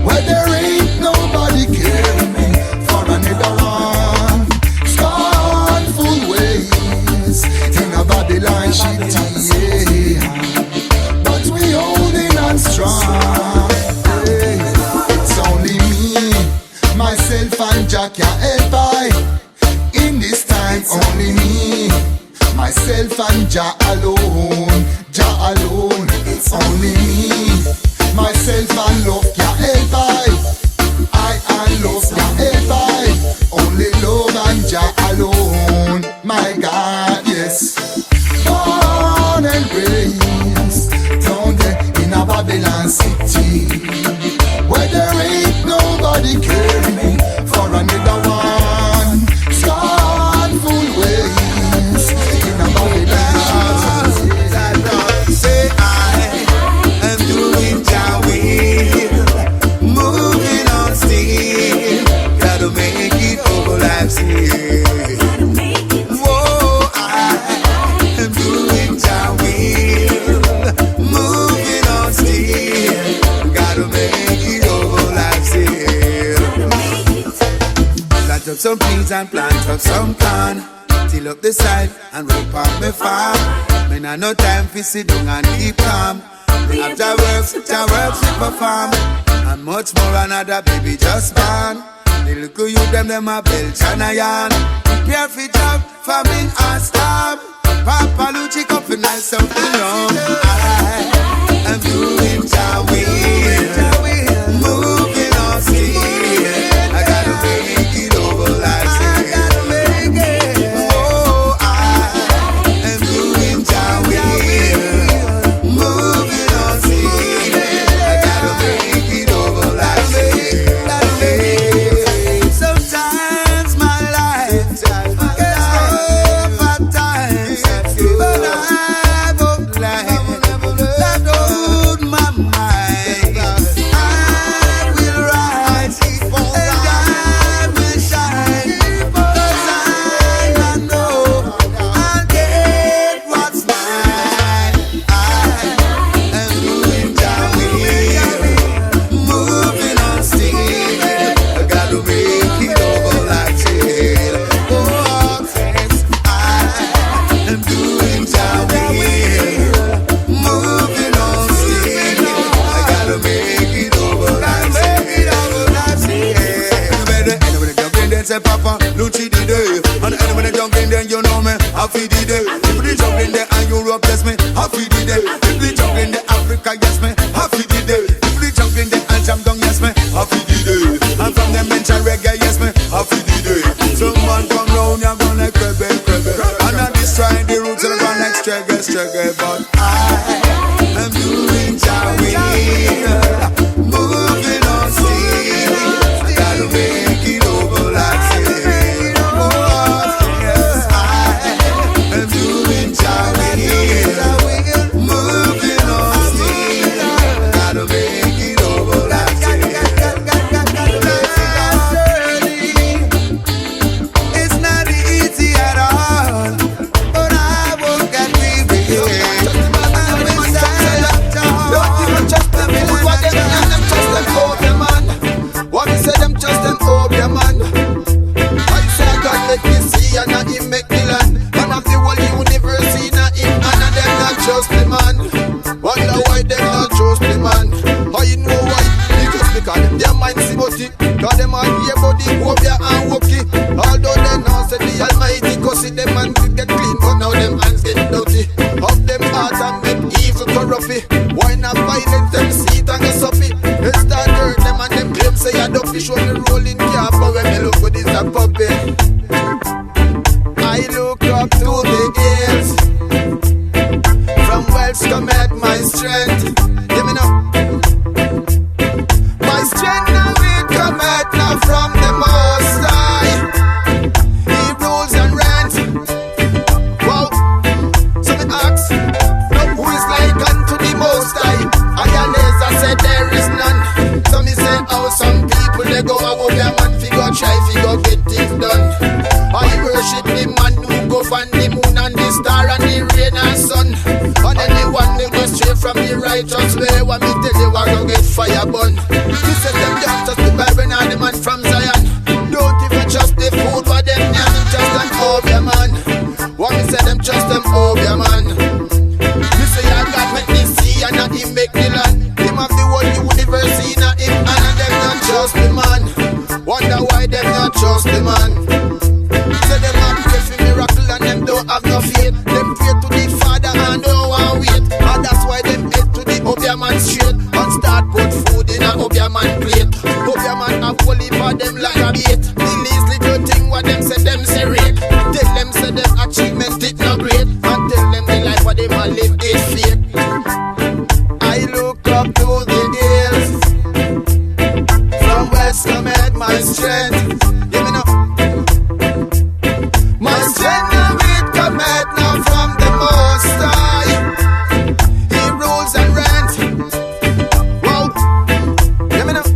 where there ain't nobody caring me for another one. Scornful ways in a Babylon city, yeah. But we holding on strong. It's only me, myself and Jack can help I. In this time only me, myself and Jah alone, Jah alone. It's only me, myself and love can help I and love can help I. Only love and Jah alone, my God, yes. Born and raised down there in a Babylon city, where there ain't nobody caring me for another one. Scornful ways in a Babylon. Say I am doing Jah will, moving on still. Gotta make it over life's hill. Whoa, I am doing Jah will, moving on still. Gotta make it over life's hill. Plant up some trees and plant up some corn. Till up the side and rope up my farm. Man, I no time for sit down and keep calm. After work, to perform. And much more another baby just born. The little you them a belch and a yarn. Prepare for job, famine and storm. Papa Luchi come for nice something long. I am doing Jah will, moving on still. I gotta make it over life's hill. Say Papa, Luchi did it. And when they jump in there, you know me, I feed it. If they jump in there and Europe, bless me, I feed it. If they jump in there, Africa, yes me, I feed it. If they jump in there and jump down, yes me, I feed it. And from them mention reggae, yes me, I feed it. Someone come round, you're gonna crab it. And I destroy the roots and run like struggle. But I am doing Jah will, moving on still. I gotta make it over like trust the man. Wonder why them not trust the man. How you know why? Because them their mind see body. Cause them all hear body, hope ya and walkie. Although they now say the Almighty, cause see them hands get clean, but now them hands get dirty. Up them heart and make evil corrupt. Why not violent them seat and get suppy? They start hurt them and them claim say I don't fish when the rolling cap. But when me look good is a puppy. I look up to the hills. From whence cometh my strength? Give me now. My strength now will cometh now from the morning. boy, trust me, when me tell you, I go get fire burn. You say them don't trust the Bible and the man from Zion. Don't even trust the food for them, and them trust them over, man. What me say them trust them over, man. You say I God make me see and not him make me land. Him have the whole universe in him and them not trust the man. Wonder why them not trust the man. Say them have pray for miracle and them don't have no faith. Them pray to the Father and don't want wait. And that's why them head to the Obia man straight and start put food in a Obia man plate. Obia man have holy for them like a bait. The least little thing what them say rate. Tell them say them achievement it not great. And tell them the life what them a live is fake. I look up to the hills. From west cometh my strength. Give me now. My strength now it cometh now from the Most High. He rules and reigns. Whoa. Give me now.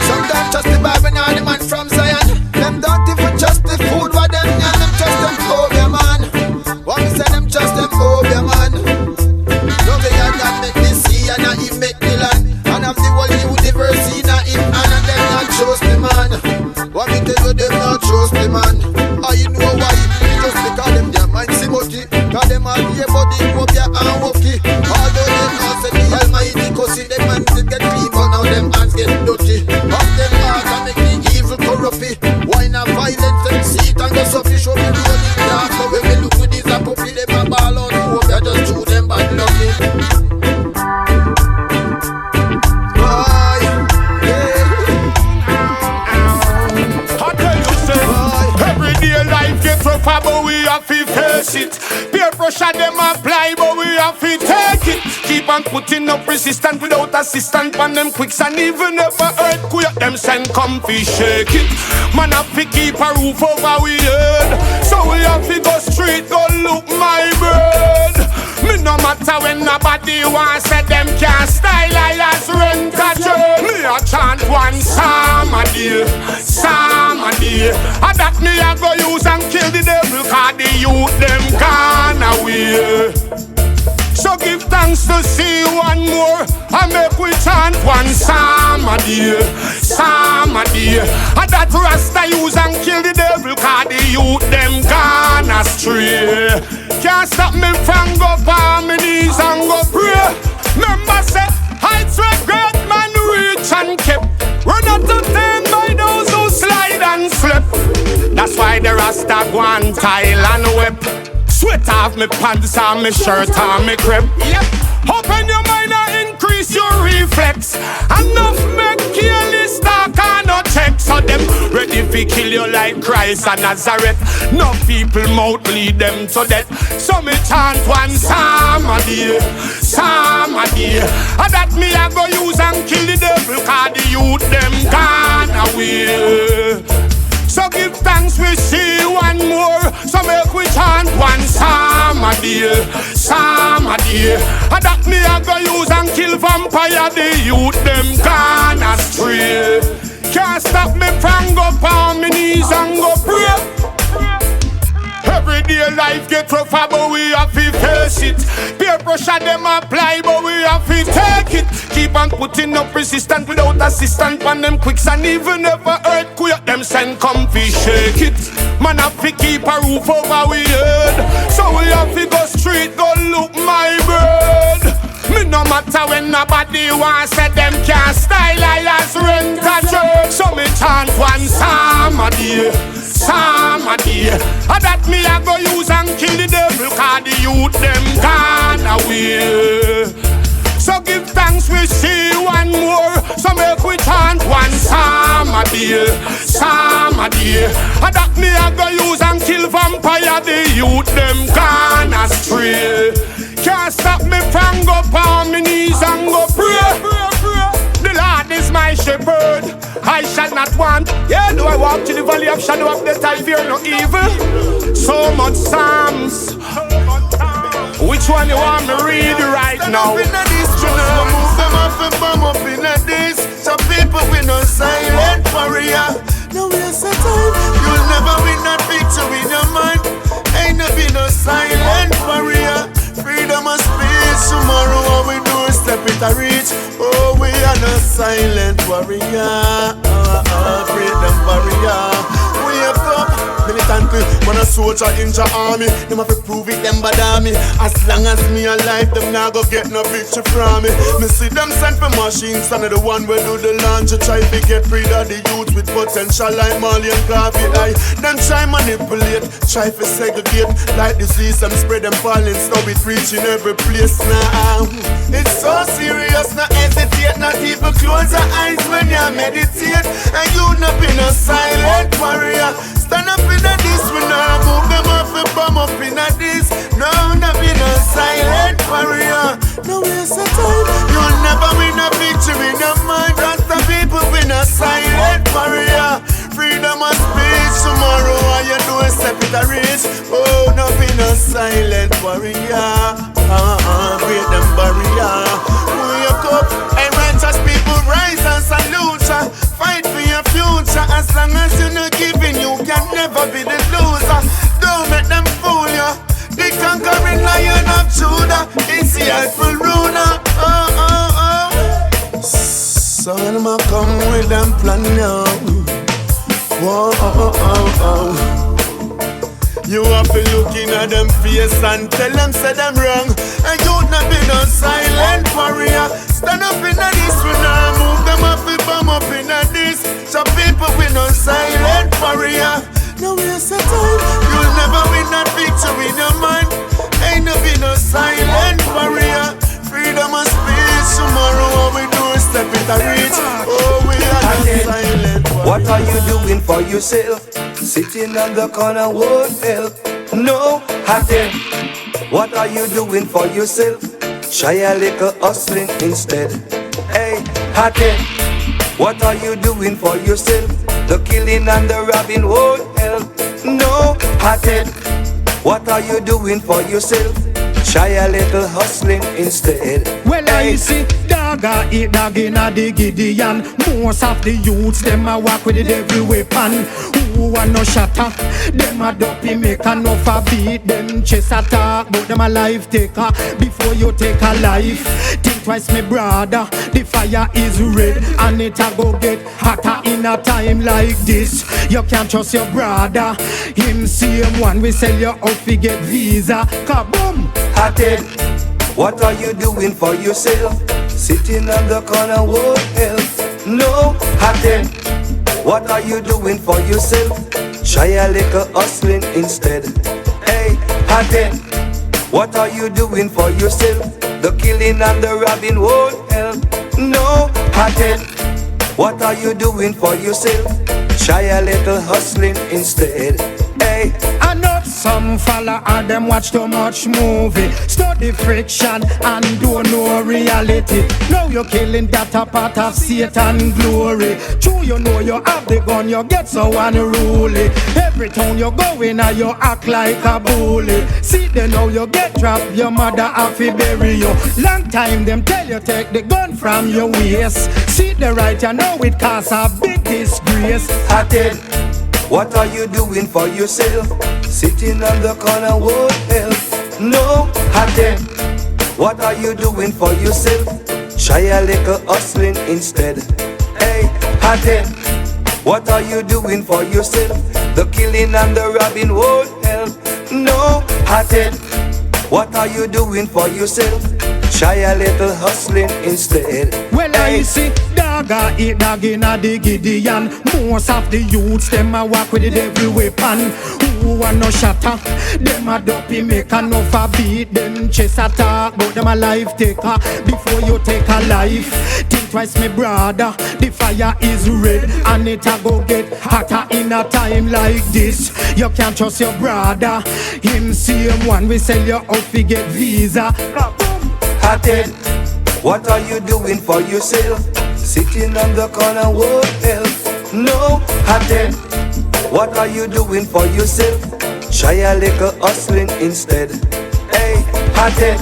Some don't trust the Bible nor the man from Zion. Them don't even trust the food what them and them trust them over man. What me say them trust them over man. No way I can make me see and I him make me land. And have the whole universe in him and them not trust the man. What me tell you them not trust the man. Oh you know why? Just because them their mind see musty. Cause them all hear body up ya and walkie. Although them not say the Almighty cause see them hands get clean but now them hands get dirty. Of them hearts and make the evil corrupt. Why not violence them see it and go suffer. Show me the only dark. So when we look with these a puppy them a ball out. Hope ya just chew them bad lucky. But we have to face it. Peer pressure them apply, but we have to take it. Keep on putting up resistance without assistance on them quicks. And even if a earthquake them send comfy shake it. Man have to keep a roof over we head. So we have to go straight, go look my bird. Me no matter when nobody wants say them can't style I as rent a job. Me a chant one psalm a day, psalm a day. And that me a go use and kill the devil cause the youth them gone away. So give thanks to see one more and make we chant one psalm a day, psalm a day. And that Rasta use and kill the devil cause the youth them gone astray. Can't stop me from go on my knees and go pray. Remember say heights where great man reach and kept. Run out of them by those who slide and slip. That's why the Rasta go on tile and whip. Sweat off me pants and me shirt and me crib. Yep. Open your mind and increase your reflex. Enough make careless talk and no check. So them ready to kill you like Christ and Nazareth. No people mouth lead them to death. So me chant one psalm a day, psalm a day. And that me a go use and kill the devil cause the youth them gone away. So give thanks we see one more. So make we chant one psalm a day, psalm a day. And that me a go use and kill vampire. The youth them gone astray. Can't stop me from go on my knees and go pray. Everyday life get rougher, but we have to face it. Peer pressure them apply, but we have to take it. Keep on putting up resistance without assistance on them quicks. And even if a earthquake them send comfy shake it. Man have to keep a roof over we head. So we have to go straight, go look my bird. Me no matter when nobody wants say them can't style I as rent a church. So me chant one psalm a day, psalm a day. And that me a go use and kill the devil cause the youth them gone away. So give thanks we see one more. So make we chant one psalm a day, psalm a day. And that me a go use and kill vampire. The youth them gone astray. Can't stop me from go on my knees and go pray. The Lord is my shepherd, I shall not want. Yeah, do I walk to the valley of shadow of death, I fear no evil. So much Psalms. Which one you want me read right now? Move them up and bomb up in this. Some people with no silent warrior. No waste of time. You'll never win that victory in your mind. Ain't no be no silent warrior. Freedom of speech tomorrow, all we do is step warrior. Freedom warrior. Wake up, militantly. When a soldier in the army, them have to prove it, them bother me. As long as me alive, them not go get no picture from me. Me see them send for machines, and the one where do the launch. Try to get rid of the youth with potential like Molly and coffee. Them try manipulate, try to segregate. Like disease, them spread them falling, stop it reaching every place now. It's so serious, not hesitate, not even close your eyes when you meditate. And you not been a silent warrior. Stand up in a this, we now move them off and bomb up in a this. No, not been a silent warrior. No waste of time. You'll never win a victory, no mind. Rasta people win a silent warrior. Freedom of speech tomorrow, all you do is step it a reach. Oh, no been a silent warrior. Freedom barrier. Wake up and righteous people rise and salute ya. Fight for your future. As long as you're not giving, you can never be the loser. Don't let them fool you. The conquering Lion of Judah is the rightful ruler. So when I come with them plan now. Whoa, you have to look in at them face and tell them say them wrong. And you not be no silent warrior. Stand up in a this, we now move them up and bomb up in a this. So people with no silent warrior. No waste of time. You'll never win that victory in your mind. Ain't no be no silent warrior. Freedom of speech tomorrow. All we do is step it a reach. Oh, we are the silent warrior. What are you doing for yourself? Sitting on the corner won't help. No, Hattie. What are you doing for yourself? Try a little hustling instead. Hey, Hattie. What are you doing for yourself? The killing and the robbing won't help. No, Hattie. What are you doing for yourself? Try a little hustling instead. Well, I see dogga eat dog in a the Gideon. Most of the youths, them a walk with the devil weapon. Who a no shatter? Them a dopey make enough a beat. Them chase attack, but them a life taker. Before you take a life, think twice, me brother. The fire is red and it a go get hotter in a time like this. You can't trust your brother. Him same one we sell you out to get visa. Kaboom! Hattie, what are you doing for yourself? Sitting on the corner won't help. No, Hattie, what are you doing for yourself? Try a little hustling instead. Hey, Hattie, what are you doing for yourself? The killing and the robbing won't help. No, Hattie, what are you doing for yourself? Try a little hustling instead. Hey, I know some fella and them watch too much movie, study friction and don't know reality. Now you're killing that a part of Satan glory. True, you know you have the gun, you get so unruly. Every town you go in and you act like a bully. See they know you get trapped, your mother have to bury you. Long time them tell you take the gun from your waist. See the right, you know it cause a big disgrace. Hattie, what are you doing for yourself? Sitting on the corner won't help. No, Hattie, what are you doing for yourself? Try a little hustling instead. Hey, Hattie, what are you doing for yourself? The killing and the robbing won't help. No, Hattie, what are you doing for yourself? Try a little hustling instead. Well, I see dogga eat dog in a the Gideon. Most of the youths, them a walk with the devil weapon. Who a no shatter? Them a dopey make enough a beat. Them chase attack, but them a life taker. Before you take a life, think twice, me brother. The fire is red and it a go get hotter in a time like this. You can't trust your brother. Him same one we sell you out to get visa. Hattie, what are you doing for yourself? Sitting on the corner won't help. No, Hattie, what are you doing for yourself? Try a little hustling instead. Hey, Hattie,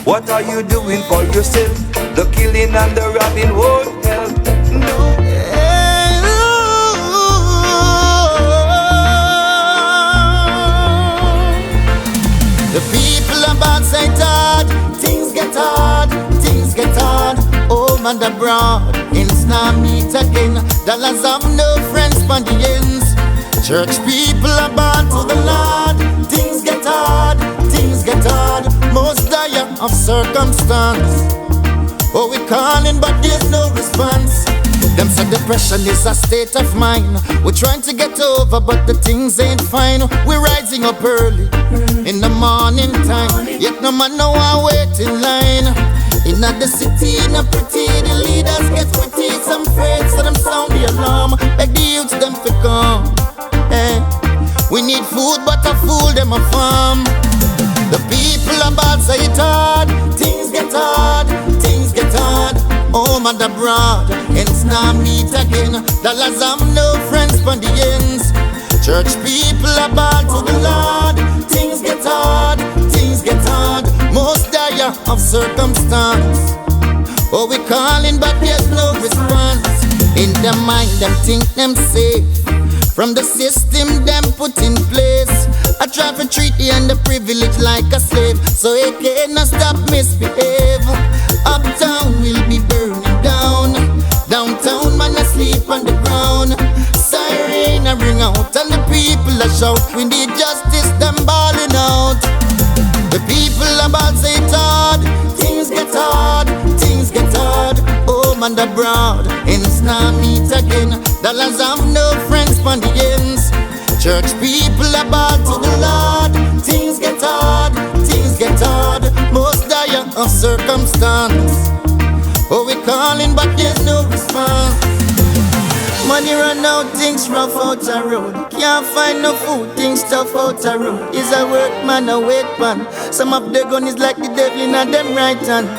what are you doing for yourself? The killing and the robbing won't help. No. The people about say hard, things get hard, home and abroad. In now meet again. Dollars have no friends for the ends. Church people are bound to the Lord. Things get hard, things get hard. Most dire of circumstance. Oh, we calling but there's no response. Them say depression is a state of mind. We're trying to get over but the things ain't fine. We're rising up early in the morning time. Yet no man know I wait in line. In the city, in a pretty, the leaders get pretty. Some afraid, so them sound the alarm. Beg the youths them to come. Hey. We need food, but a fool them a farm. The people about say it hard. Things get hard, things get hard. Home and abroad, ends now meet again. Dollars have no friends for the ends. Church people about to the Lord. Things get hard, things get hard. Most dire of circumstance. Oh, we calling but there's no response. In their mind them think them safe from the system them put in place. I try to treat the underprivileged like a slave, so it cannot stop misbehave. Uptown will be burning down. Downtown man asleep on the ground. Siren a ring out and the people a shout. We need justice, them balling out. The people about say it hard. Things get hard, things get hard. Home and abroad, ends now meet again. Dollars have no friends for the ends. Church people about to the Lord. Things get hard, things get hard. Most dire of circumstance. Oh, we calling but there's no response. Money run out, things rough out the road. Can't find no food, things tough out the road. Is a workman a wait man? Some of the gun is like the devil in a them right hand.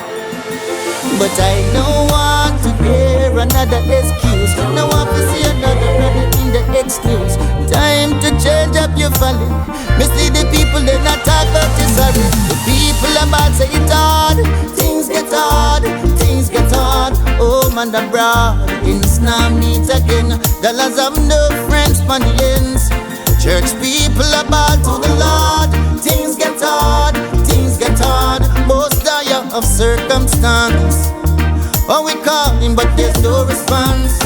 But I don't want to hear another excuse. No want to see another brother in the excuse. Time to change up your folly. Me see the people they not talk about you sorry. The people about say it hard. Things get hard, things get hard. Home and abroad, ends now meet again. Dollars have no friends for the ends. Church people about to the Lord. Things get hard, things get hard. Most dire of circumstance. Oh, we calling but there's no response.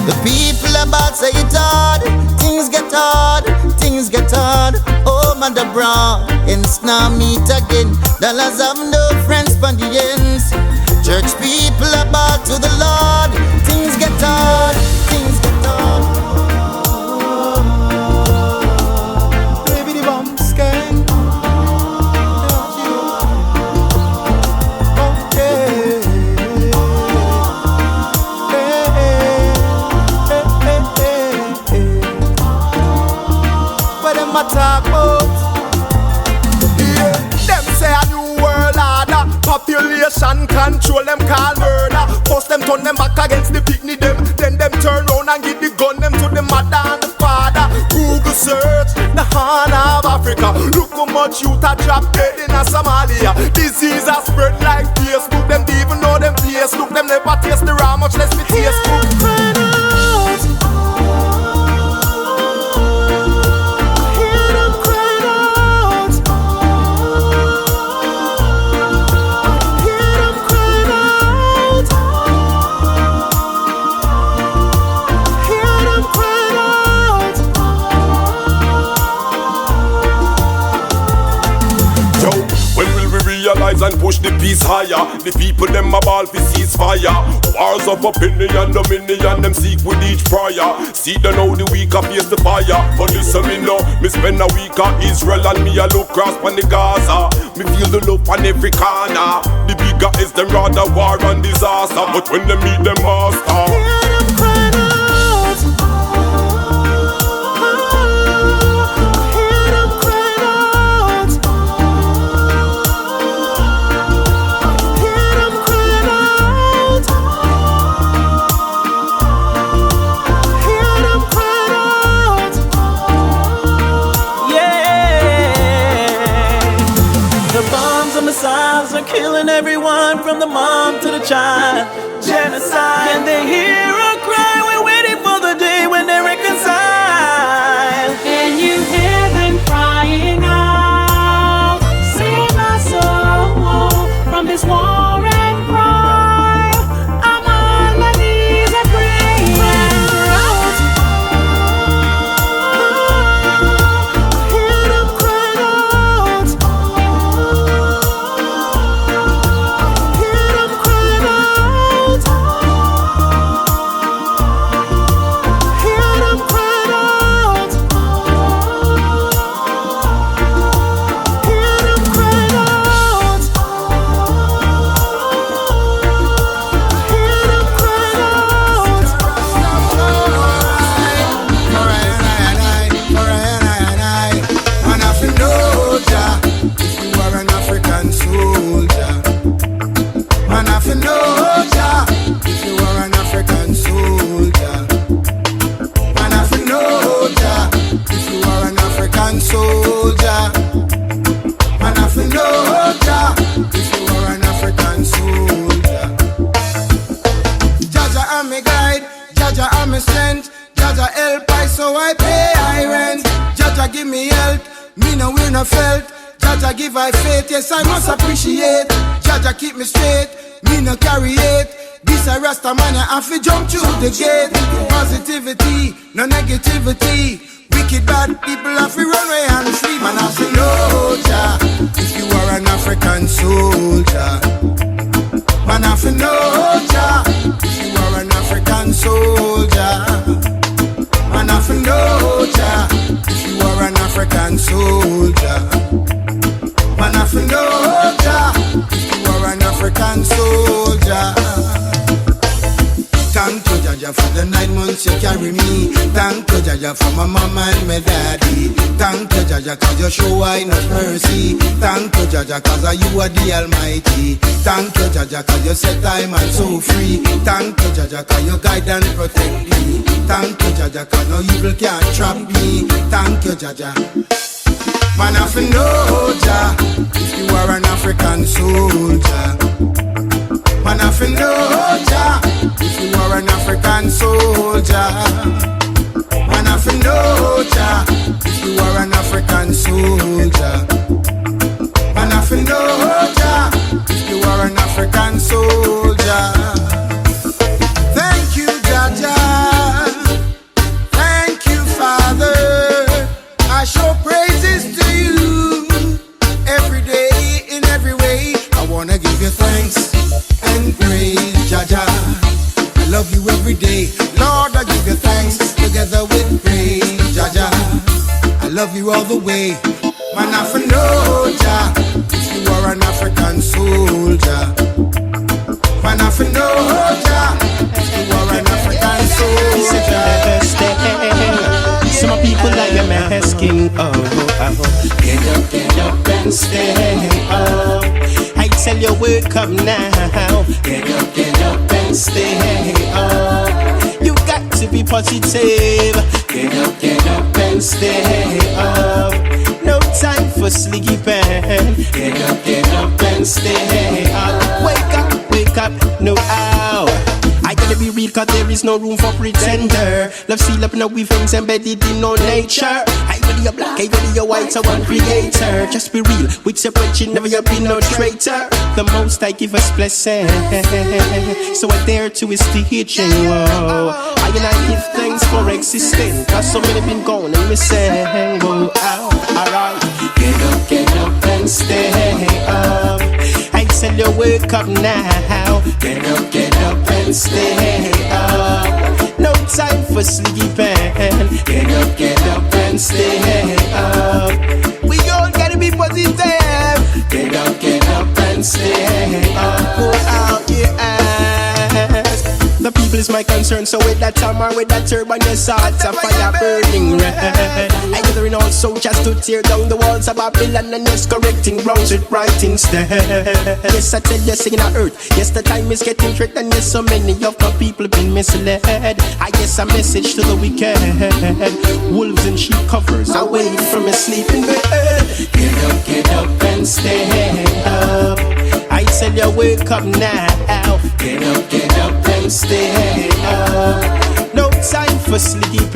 The people about say it hard. Things get hard, things get hard. Home and abroad, ends now meet again. Dollars have no friends for the ends. Church people about to the Lord. Things get hard, things get hard. Baby the Bouks gang. Talk about. Yeah. Them say a new world order. Population control them call murder. Force them turn them back against the picnic them. Then them turn round and give the gun them to the mother and the father. Google search the Horn of Africa. Look how much youth are drop dead in a Somalia. Disease has spread like Facebook. Them don't even know them place. Look them never taste the raw, much less me taste food. And push the peace higher. The people them a ball for ceasefire. Wars of opinion, dominion them seek with each prayer. See them now the weak a face the fire. But listen me now, me spend a week on Israel and me a look cross on the Gaza. Me feel the love on every corner. The bigger is them rather war and disaster. But when they meet them master, hear them crying out. Are killing everyone from the mom to the child. Genocide. Can they hear a cry? We're waiting for the day when they reconcile. Can you hear them crying out? Save my soul from this war and crime. I'm on my knees soldier. Man, I feel no Jah, if you are an African soldier. Jaja, I'm a guide. Jaja, I'm a strength. Jaja, help I, so I pay I rent. Jaja, give me help. Me no will no felt. Jaja, give I faith. Yes, I must appreciate. Jaja, keep me straight. Me no carry it. This a Rasta man, I have to jump through the gate. Positivity, no negativity. Wicked bad people have to run away and flee. Man, I say no, Jah, if you are an African soldier. Man, I say no, Jah, if you are an African soldier. Man, I say no, Jah, if you are an African soldier. Man, I say no, Jah, if you are an African soldier. Thank you, Jaja, for the 9 months you carry me. Thank you, Jaja, for my mama and my daddy. Thank you, Jaja, cause you show I not mercy. Thank you, Jaja, cause you are the Almighty. Thank you, Jaja, cause you set time and so free. Thank you, Jaja, cause you guide and protect me. Thank you, Jaja, cause no evil can't trap me. Thank you, Jaja. Man, I feel no, Jah, if you are an African soldier. Man, I feel no, Jah, if you are an African soldier. Man, I feel no, Jah, if you are an African soldier. Man, I feel no, Jah, if you are an African soldier. Thank you, Jaja. Thank you, Father. I show praises to you every day, in every way. I wanna give you thanks and praise, Jaja. I love you every day, Lord. I give you thanks together with praise, Jaja. I love you all the way. Man, I feel no, Jah, if you are an African soldier. Man, I feel no, Jah, if you are an African soldier. Some people like a masking, get up and stay up. I tell you wake up now, get up and stay up. You got to be positive, get up and stay up. No time for sleeping, get up and stay up. Wake up, no ow. I gotta be real cause there is no room for pretender. Love seal up in our weavings embedded in our nature. I whether you're black, I whether you're white, so one creator. Just be real, with your bridging, never you be no traitor. The most I give us blessing, so I dare to his teaching. Whoa. I give thanks for existing, cause so many been gone and missing. Whoa, alright, get up and stay up. I tell you wake up now, get up and stay up. No time for sleeping, get up and stay up. We all gotta be positive, get up and stay up. Go out, yes. The people is my concern, so with that hammer, with that turban, yes, hearts are fire burning red. I gathering all soldiers to tear down the walls of Babylon and yes, correcting wrongs with right instead. Yes, I tell you, singing on earth, yes, the time is getting tricked and yes, so many of my people been misled. I guess a message to the wicked, wolves in sheep covers, away from a sleeping bed. Get up and stay up. I tell you, wake up now, get up and stay up. No time for sleeping,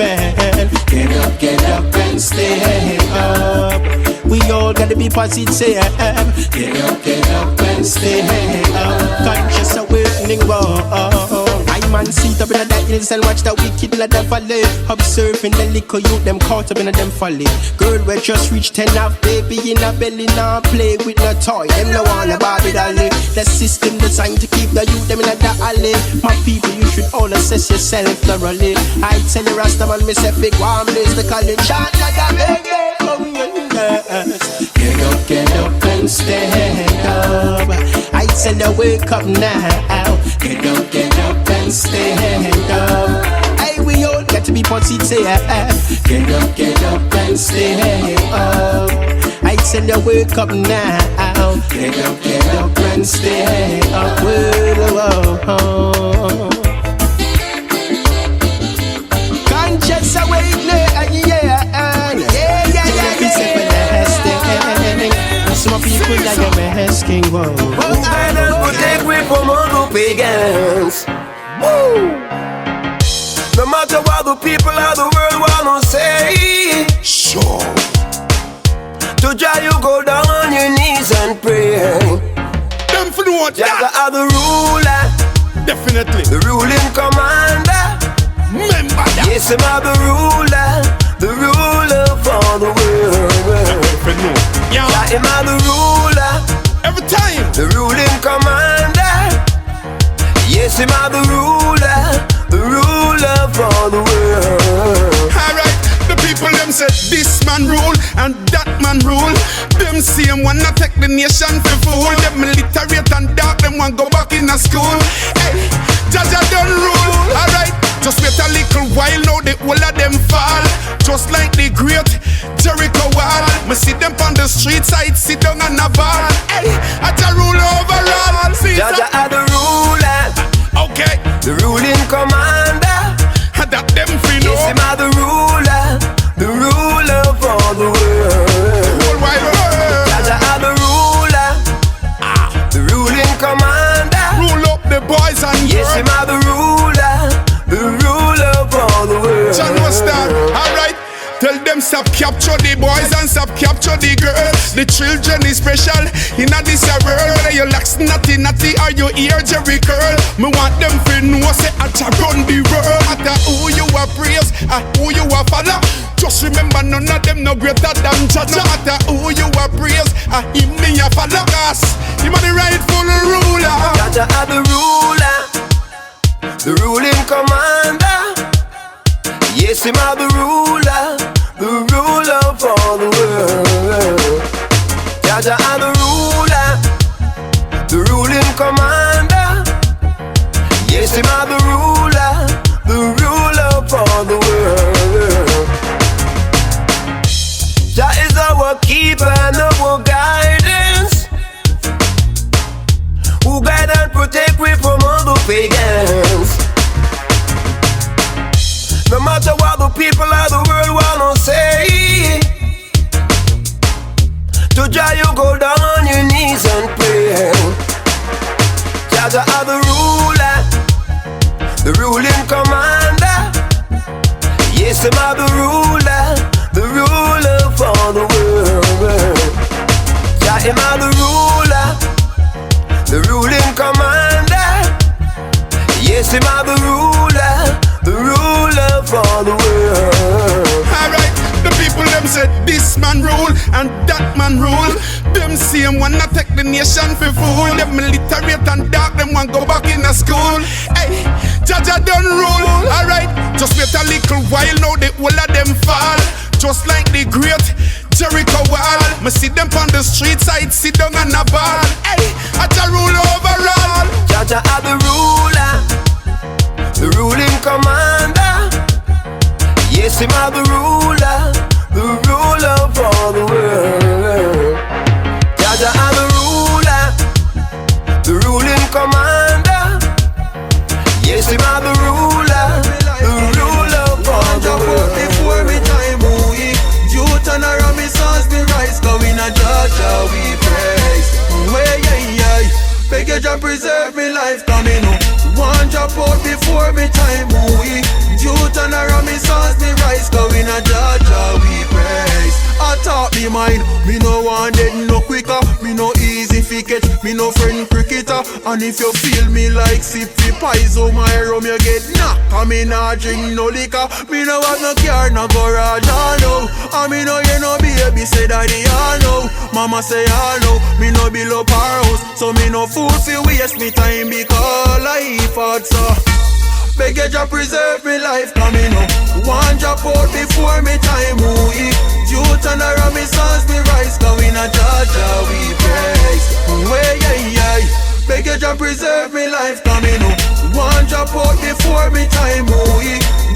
get up and stay up. We all gotta be positive, get up and stay up. Conscious awakening, whoa. I man sit up in the hills and watch the wicked in the valley. Observing the liquor youth, them caught up in them folly. Girl, we just reached 10 half, baby in a belly, now play with no toy. Them no wanna Barbie dolly. The system designed to keep the youth them in the alley. My people, you should all assess yourself thoroughly. I tell you, Rastaman, me say big warm is the college. Get up and stand up. I tell you, wake up now. Get up and stand up. Hey, we all got to be positive. Get up and stand up. I tell you, wake up now. Get up and stand up. Whoa. Conscious awakening, yeah. get me asking, whoa. Who guide and protect we from all the pagans? Woo! No matter what the people of the world wanna say, sure. To Jah you go down on your knees and pray. Them for know Jah are the ruler, definitely. the ruling commander. Remember that. Yes, him are the ruler for the world. Yeah. Jah him are the ruler, every time. the ruling commander. Yes, him are the ruler for the world. Alright, the people them said this man rule and that man rule. Them same one not take the nation for fool. Them illiterate and dark, them want go back in a school. Hey, Jaja done rule. Alright, just wait a little while now the whole of them fall. Just like the great Jericho wall. Me see them on the street side, sit down on a bar. Hey, I just rule overall. Jaja are the ruler, okay, the ruling commander. That them feel no. Yes, him are the ruler for the world. The whole wide world. Jaja are the ruler, the ruling commander. Rule up the boys and girls. Yes, him are the ruler for the world. John was that, alright. Tell them stop capture the boys and stop capture the girls. The children is special in a this world. Whether you like snotty or you hear Jerry curl, me want them to know say I run the world. Matter who you are praise or who you are follow. Just remember none of them no greater than Jaja. Matter who you are praise or him me a follow. Cause him are the rightful ruler. Jaja are the ruler, the ruling commander. Yes, him are the ruler for the world. Jaja are the ruling commander. Yes, him are the ruler for the world. Jah is our keeper and our guidance, who guide and protect we from all the pagans. No matter what the people of the world wanna say, to Jah you go down on your knees and pray. Jaja are the ruler, the ruling commander. Yes, him are the ruler for the world. Jah him are the ruling commander. Yes, him are the ruler for the world. Alright, the people them said this man rule and that man rule. Them same one not take the nation for fool. Them illiterate and dark, them want go back in a school. Hey, Jaja done rule. Alright, just wait a little while now the whole of them fall. Just like the great Jericho wall. Me see them on the street side, sit down on a bar. Hey, I just rule overall. Jaja are the ruling commander. Yes, him are the ruler for the world. Jaja are the ruling commander. Yes, him are the ruler for the world. Before me time, youth and around me sons me rise, going a Jaja we praise. Yeah. Beg you Jah preserve me life coming up. One drop out before me time, youth and around me sons me rise, going a Jaja we praise. I taught me mine, me no want dead no quicker, me no easy fi catch, me no friend cricketer. And if you feel me like sippy pies, oh my rum you get knocked. And me nah drink no liquor, me no have no car, no garage, I know. And me no hear no baby say daddy, I know. Mama say I know, me no build up our house, so me no fool fi waste me time because life hard so. Beg you Jah preserve me life coming up. One drop out before me time, youth and around me sons me rise, going a Jaja we praise. Yeah. Beg you Jah preserve me life coming up. One drop out before me time,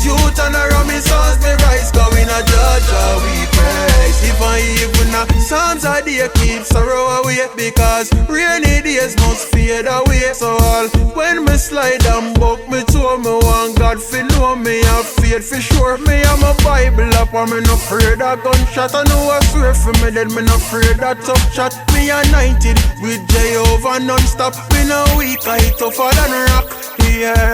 youth and around me sons me rise, going a Jaja we praise. If I even Psalms a day keep sorrow away, because rainy days must fade away. So all when me slide and buck me toe, me want God fi know me have faith for sure. Me and my Bible up and me no afraid of gunshot. I know I swear for me dead, me no afraid of tough shot. Me anointed with Jehovah non-stop. Me no weak, I tougher than rock. Yeah.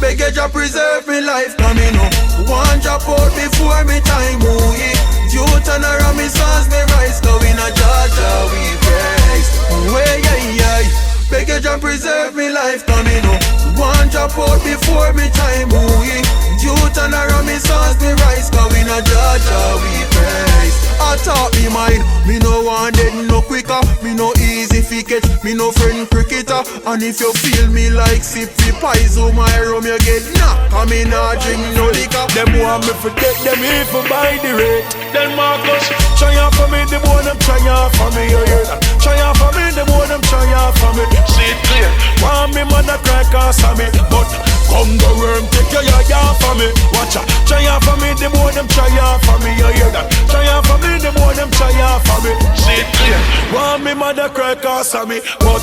Beg you to preserve me life, come in up. One drop out before me time, oh yeah. You turn around me sons, me rise. Go in a Georgia, we praise. Way, yeah, yeah. Beg you to preserve me life, come in up. One drop out before me time, oh yeah. You turn around me sons, me rise. Go in a Georgia, we praise. I talk me mind, me no want dead no quicker. Me no easy fi catch, me no friend cricketer. And if you feel me like sippy pies, oh my rum you get knocked. I me not drink no liquor. Them want me for dead, them here for buy the rate. Then Marcus, try out for me, the boy them try out for me, you hear that? Try out for me, the boy them try out for me. See it clear, want me man a cry cause of me. But come the worm, take your yard for me. Watch out, try out for me, the boy them try out for me, you hear that? Try out for me, the boy them try out for me. See it clear, want me man a cry cause of me. But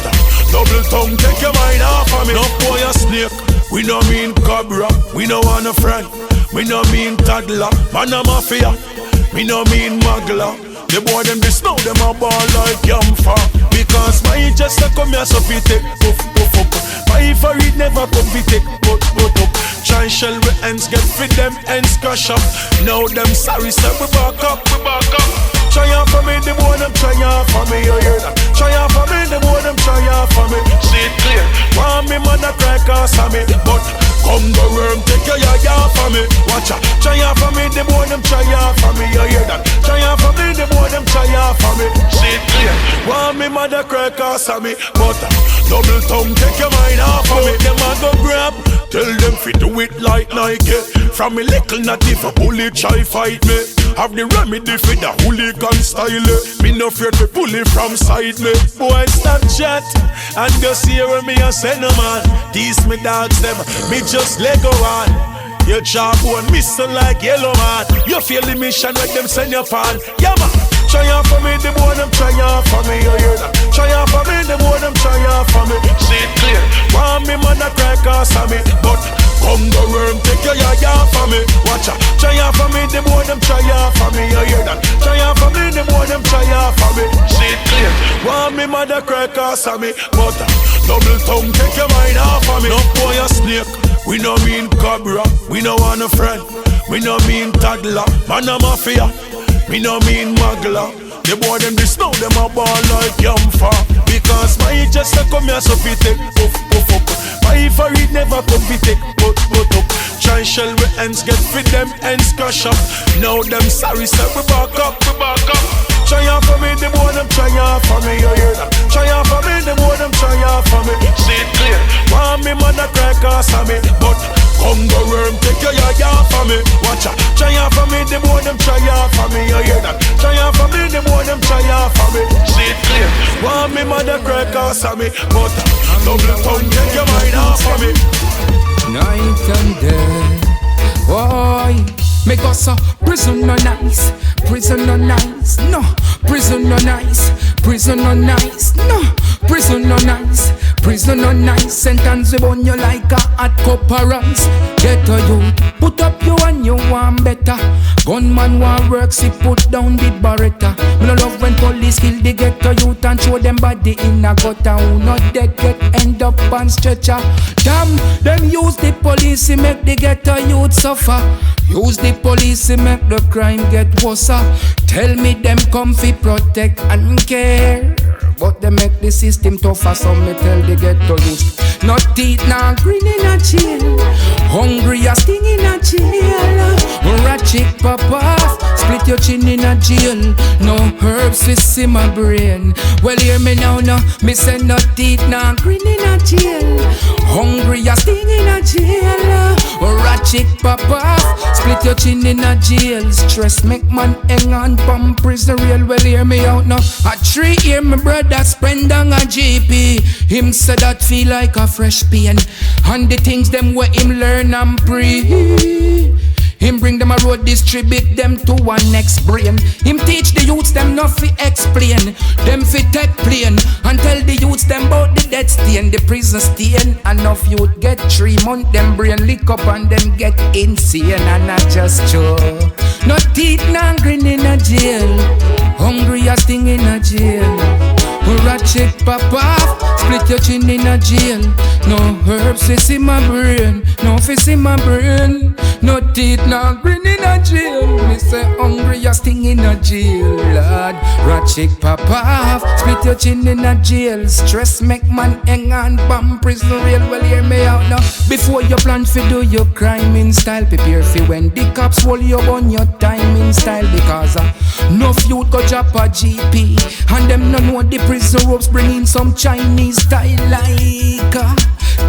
double tongue, take your mind off of me. No boy a snake, we no mean cobra, we no want a friend. We no mean Tydal, man a mafia. Me no mean Magla. The boy them this now them a ball like Yamfa. Because my just a come here so fi take puff puff up. My farid never come fi take put up. Try shell with ends get fit them ends crush up. Now them sorry say we back up, we back up. Try out for me, the boy them try out for me, you hear that? Try out for me, the boy them try out for me. See it clear, want me man a cry cause of me. But come the worm, take your yard for me. Watch out, try out for me, the boy them try out for me, you hear that? Try out for me, the boy them try out for me. See it clear, want me man a cry cause of me. But double tongue, take your mind off of me. Them a go grab, tell them fit do it like Nike. From me little native, a bully try fight me. Have the remedy for the hooligan style. Me no afraid to pull it from side me. Boy stop chat and just hear me a say no man. These me dogs them, me just Lego on. You chop one mister like yellow man. You feel the mission like them send you pan. Yeah man. Try out for me, the boy them try out for me, you hear that? Try out for me, the boy them try out for me. See it clear, want me man a cry cause of me. But come the worm, take your yard for me. Watch out, try out for me, the boy them try out for me, you hear that? Try out for me, the boy them try out for me. See it clear, want me man a cry cause of me. But double tongue, take your mind off of me. No boy a snake, we no mean cobra, we no want a friend. We no mean Tydal, man a mafia. Me no mean Magla. The boy them this now them a ball like Yamfa. Because my just a come here so fi take puff puff up. My farid never come fi take put up. Try shell with ends get fit them ends crush up. Now them sorry say we back up, we back up. Try out for me, the boy them try out for me, you hear that? Try out for me, the boy them try out for me. See it clear, want me man a cry cause of me. But come the worm, take your yard for me. Watch out, try out for me, the boy them try out for me, you hear that? Try out for me, the boy them try out for me. See it clear, want me man a cry cause of me. But double tongue, take your mind off for me. Night and day, boy. Make us a prison no nice, prison no nice, no, prison no nice, prison no nice, no, prison no nice, prison no nice. Sentence we burn you like a hot cup of rice. Get a youth, put up you and you want better. Gunman want work, see put down the Beretta. Me no love when police kill the ghetto youth and show them body in a gutter. Who not dead get end up on stretcher. Damn, them use the police to make the ghetto youth suffer. Use the police to make the crime get worse. Tell me them come fi protect and care, but they make the system tougher. So me tell the ghetto youth, not teeth, not green in a jail, hungry a sting in a jail. Ratchet pop off, split your chin in a jail. No herbs to see my brain. Well hear me now, no. Me say not teeth, not green in a jail, hungry a sting in a jail. Ratchet pop off, split your chin in a jail. Stress make man hang on from prison rail. Well hear me out now. A 3 year my brother spend on a GP. Him said that feel like a fresh pain. And the things them where him learn and pre. Him bring them a road, distribute them to one next brain. Him teach the youths them enough fi explain. Them fi take plane and tell the youths them about the death stain, the prison stain. Enough youth get 3 months, them brain lick up and them get insane. And not just show, no teeth, no grin in a jail, hungry as thing in a jail. Ratchet pop off, split your chin in a jail. No herbs fish in my brain, no fish in my brain. No teeth, no grin in a jail. Me say hungry as thing in a jail, Lord. Ratchet pop off, split your chin in a jail. Stress make man hang on, bomb prison rail. Well, hear me out now. Before you plan to do your crime in style, prepare for when the cops hold you on your time in style. Because no youth go drop a GP and them no know the prison ropes bring in some Chinese style like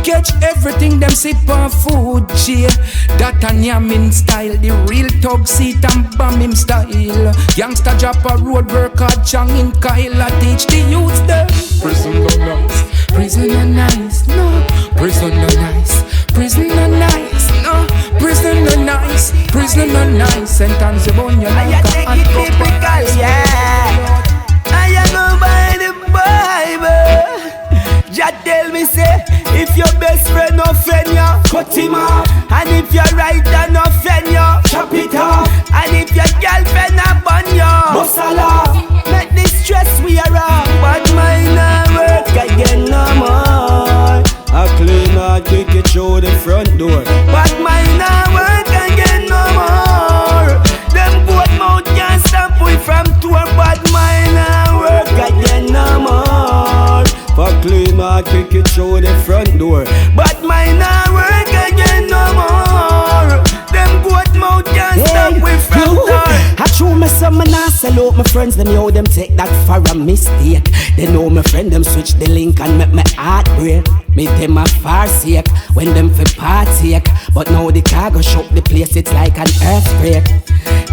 catch everything them sip on food cheer. That a yamming style, the real thug seat and bomb him style. Gangsta drop a road worker Chang in Kyle. I teach the youths them prison no nice, prison no nice, no prison no nice, prison no nice, no prison no nice, prison no nice. Sentence you on your life. I take it typical, yeah. I go by the Bible. Jah tell me say, if your best friend offend you, cut him off. And if your right hand offend you, chop it off. And if your girlfriend abon you, bust a laugh. Make this stress we are off. But mine not work again no more. I clean out, kick it through the front door. But mine not work again no more. Them both mouth can't stop we from tour. But mine not work again no more. For clean out, kick it through the front door. But mine not work again no more. Them both mouth can't stop we from tour. I true me some man I salute my friends. Them know them take that for a mistake. They know my friend them switch the link and make my heart break. Me them a forsake when them fi partake. But now the Khago shook the place, it's like an earthquake.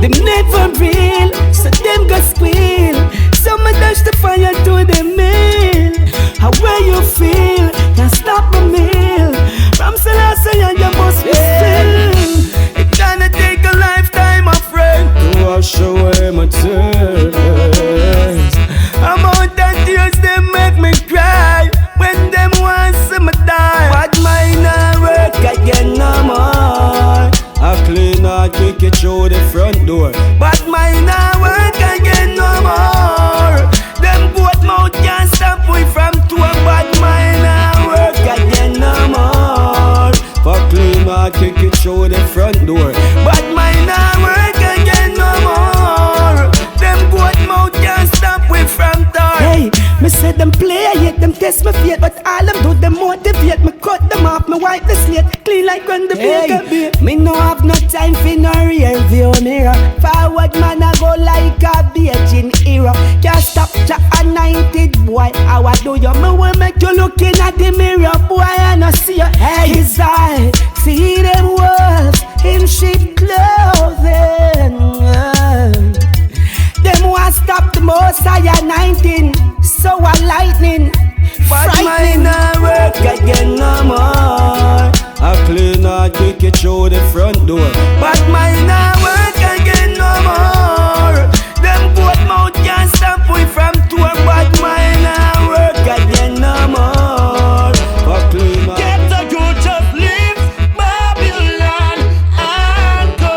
Them never real, so them go squeal. Some a dash the fire to the mill. How where you feel, can't stop my meal. From Selassie and you must be still. It's gonna take a lifetime, my friend, to wash away my tears. I'm out that tears, they make me cry. When them want see me die. But mine not work again no more. I clean out, kick it through the front door. But mine not work again no more. Them both mouth can't stop we from tour. But mine not work again no more. For clean out, kick it through the front door. But mine not work again no more. Them both mouth can't stop we from tour. Hey, me say them play it, them test my fate. But all them do them motivate. Me cut them off, me wipe the slate. Clean like when the baker be. Me no have no time for no rear view mirror. Forward man I go like a Virgin era. Can't stop to anointed boy. How I do you? Me will make you looking at the mirror, boy, and I see you. Hey, his eye, see them wolves in sheep clothing. Them want stop the most higher 19. So a lightning, but mine not work again no more. I clean out, kick it through the front door. But mine not work again no more. Them both mouth can't stop we from tour. But mine not work again no more. For clean out. Get the good, just leave Babylon and go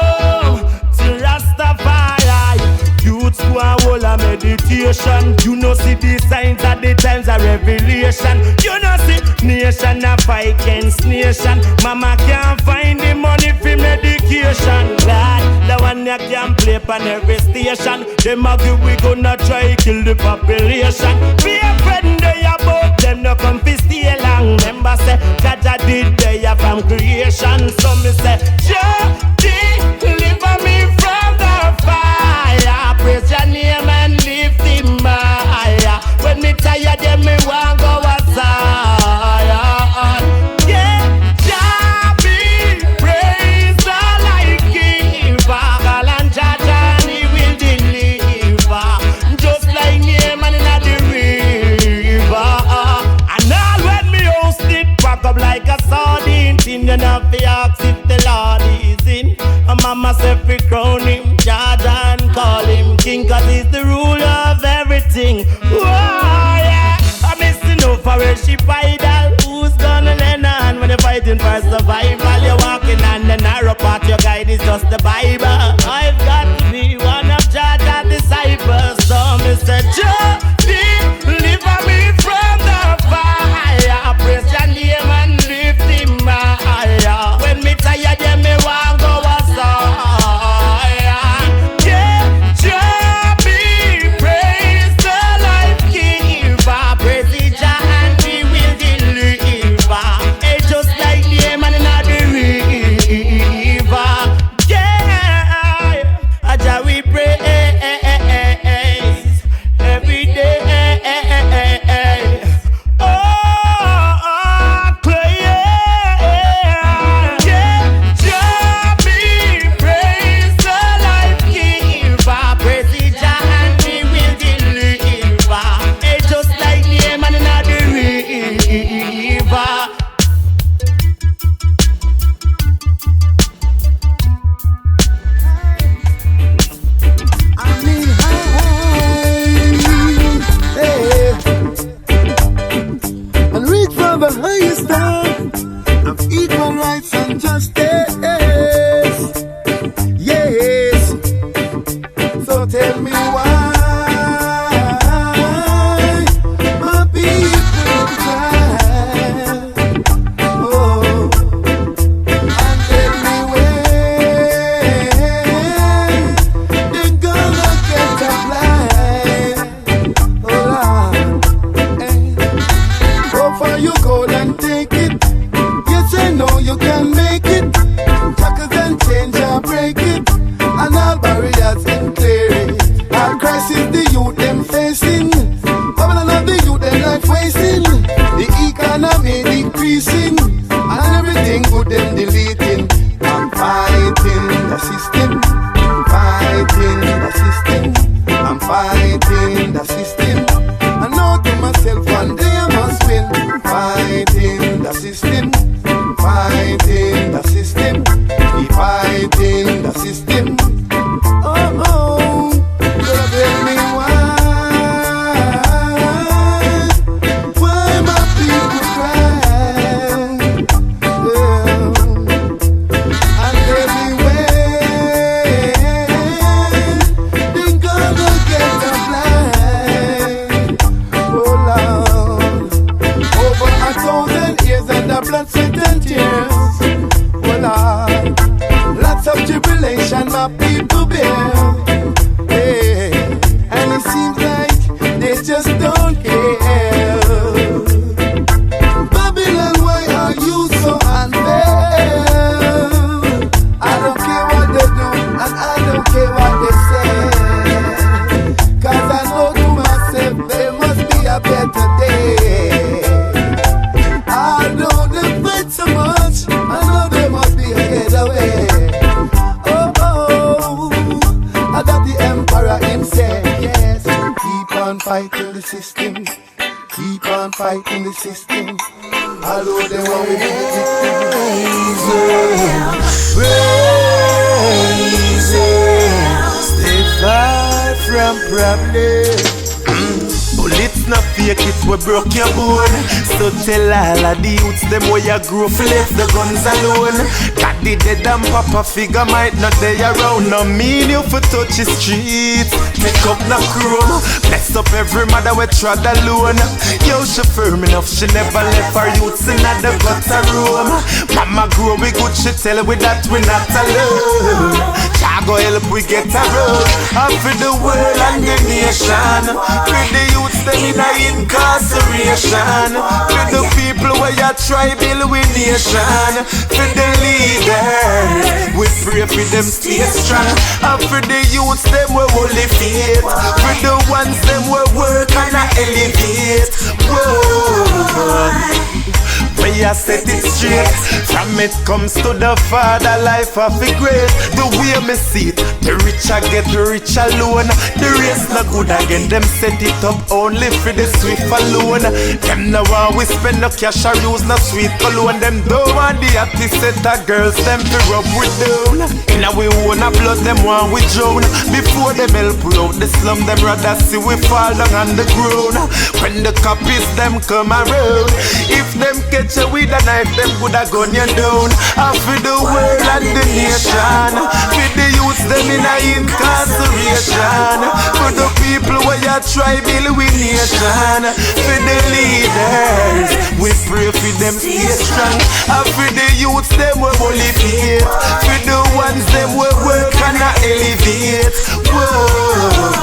to Rastafari. Youths who are all a meditation. You know see the signs at the times of revelation. You know see nation a fight against nation. Mama can't find the money for medication. Lord, the one you can play on every station. Them argue we gonna try kill the population. Be a friend they about them no come fi stay long. Remember say Jaja did they from creation. So me say Jah deliver me from the fire. Praise your name and lift him higher. When me tired then me want go outside. Yeah, Jah be praised like giver. Call on Jaja and he will deliver. Just like Naaman in the river. And all when me host it back up like a sardine tin. You know fi ask if the Lord is in. And mama say fi crown him Jaja and call him king. Cause he's the ruler of thing. Oh yeah, I'm missing over where she Tydal. Who's gonna learn on when you're fighting for survival? You're walking on the narrow path, your guide is just the Bible. I've got to be one of Jah's disciples. So Mr. Jah, deliver me from the fire. Praise your name and lift him higher. When me tired, yeah, me want go aside. Yeah, Jah be praised, the life giver. Praise the Jah and he will deliver. Hey, just like the man in the river. Yeah, Jah we praise every day. Broke your bone. So tell all of the youths them where you grew up, left the guns alone. Got the dead and papa figure might not they around. No mean you for touch the streets. Pick up the chrome. Bless up every mother we trod alone. Yo, she firm enough, she never left her youths in the gutter room. Mama grow we good, she tell we that we not alone. Khago help we get a road. Up for the world and the nation. For the youths them in a incarceration. For the people where you try build with nation. For the leaders, we pray for them stay strong. And for the youths them we holy faith. For the ones them we work and elevate. Whoa. We I set it straight. From it comes to the Father, life of a great. The way me see it, the rich I get rich alone. The race not good again, them set it up only for the swift alone. Them no want we spend no cash or use no sweet cologne. Them don't want the artist set of girls, them to rub with down. In a we own a blood, them want we drown. Before them help we out the slum, them rather see we fall down on the ground. When the copies them come around, if them catch you with a knife, them coulda gun you down. And for the world and the nation, for the youths them in a incarceration, for the people where you try build with nation, for the leaders we pray for them stay strong. And for the youths them we only faith, for the ones them we work and elevate. Whoa.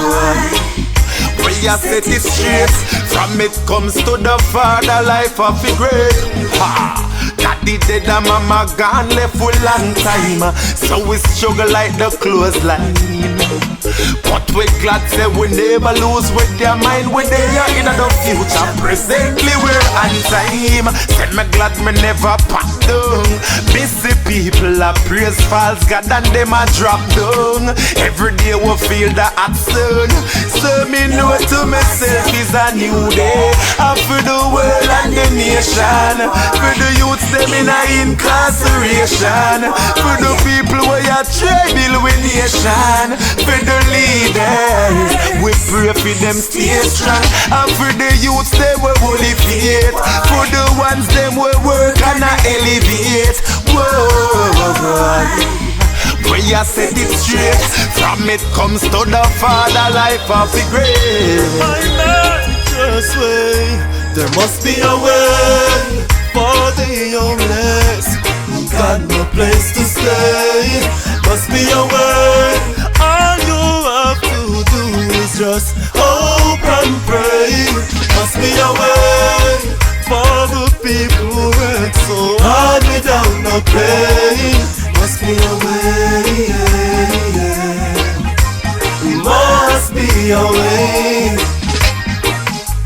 Where you set it straight. From it comes to the Father, life of a great. Ha! Daddy dead and mama gone, left for long time. So we struggle like the clothesline. But we glad say we never lose with their mind. We're there in the future. Presently we're on time. Say me glad me never pack down. Busy people a praise false God and them a drop down. Every day we feel the hot sun. So me know to myself is a new day. And for the world and the nation, for the youths them in a incarceration, for the people where you try build with nation, for the leaders we pray for them stay strong. And for the youths them we only faith, for the ones them we work and elevate. Whoa. Where you set it straight. From it comes to the Father, life of the great. My nature's way, there must be a way for the homeless who got no place to stay. Must be a way. All you have to do is just hope and pray. Must be a way for the people who work so hard without no pay. Must be a way, must be a way.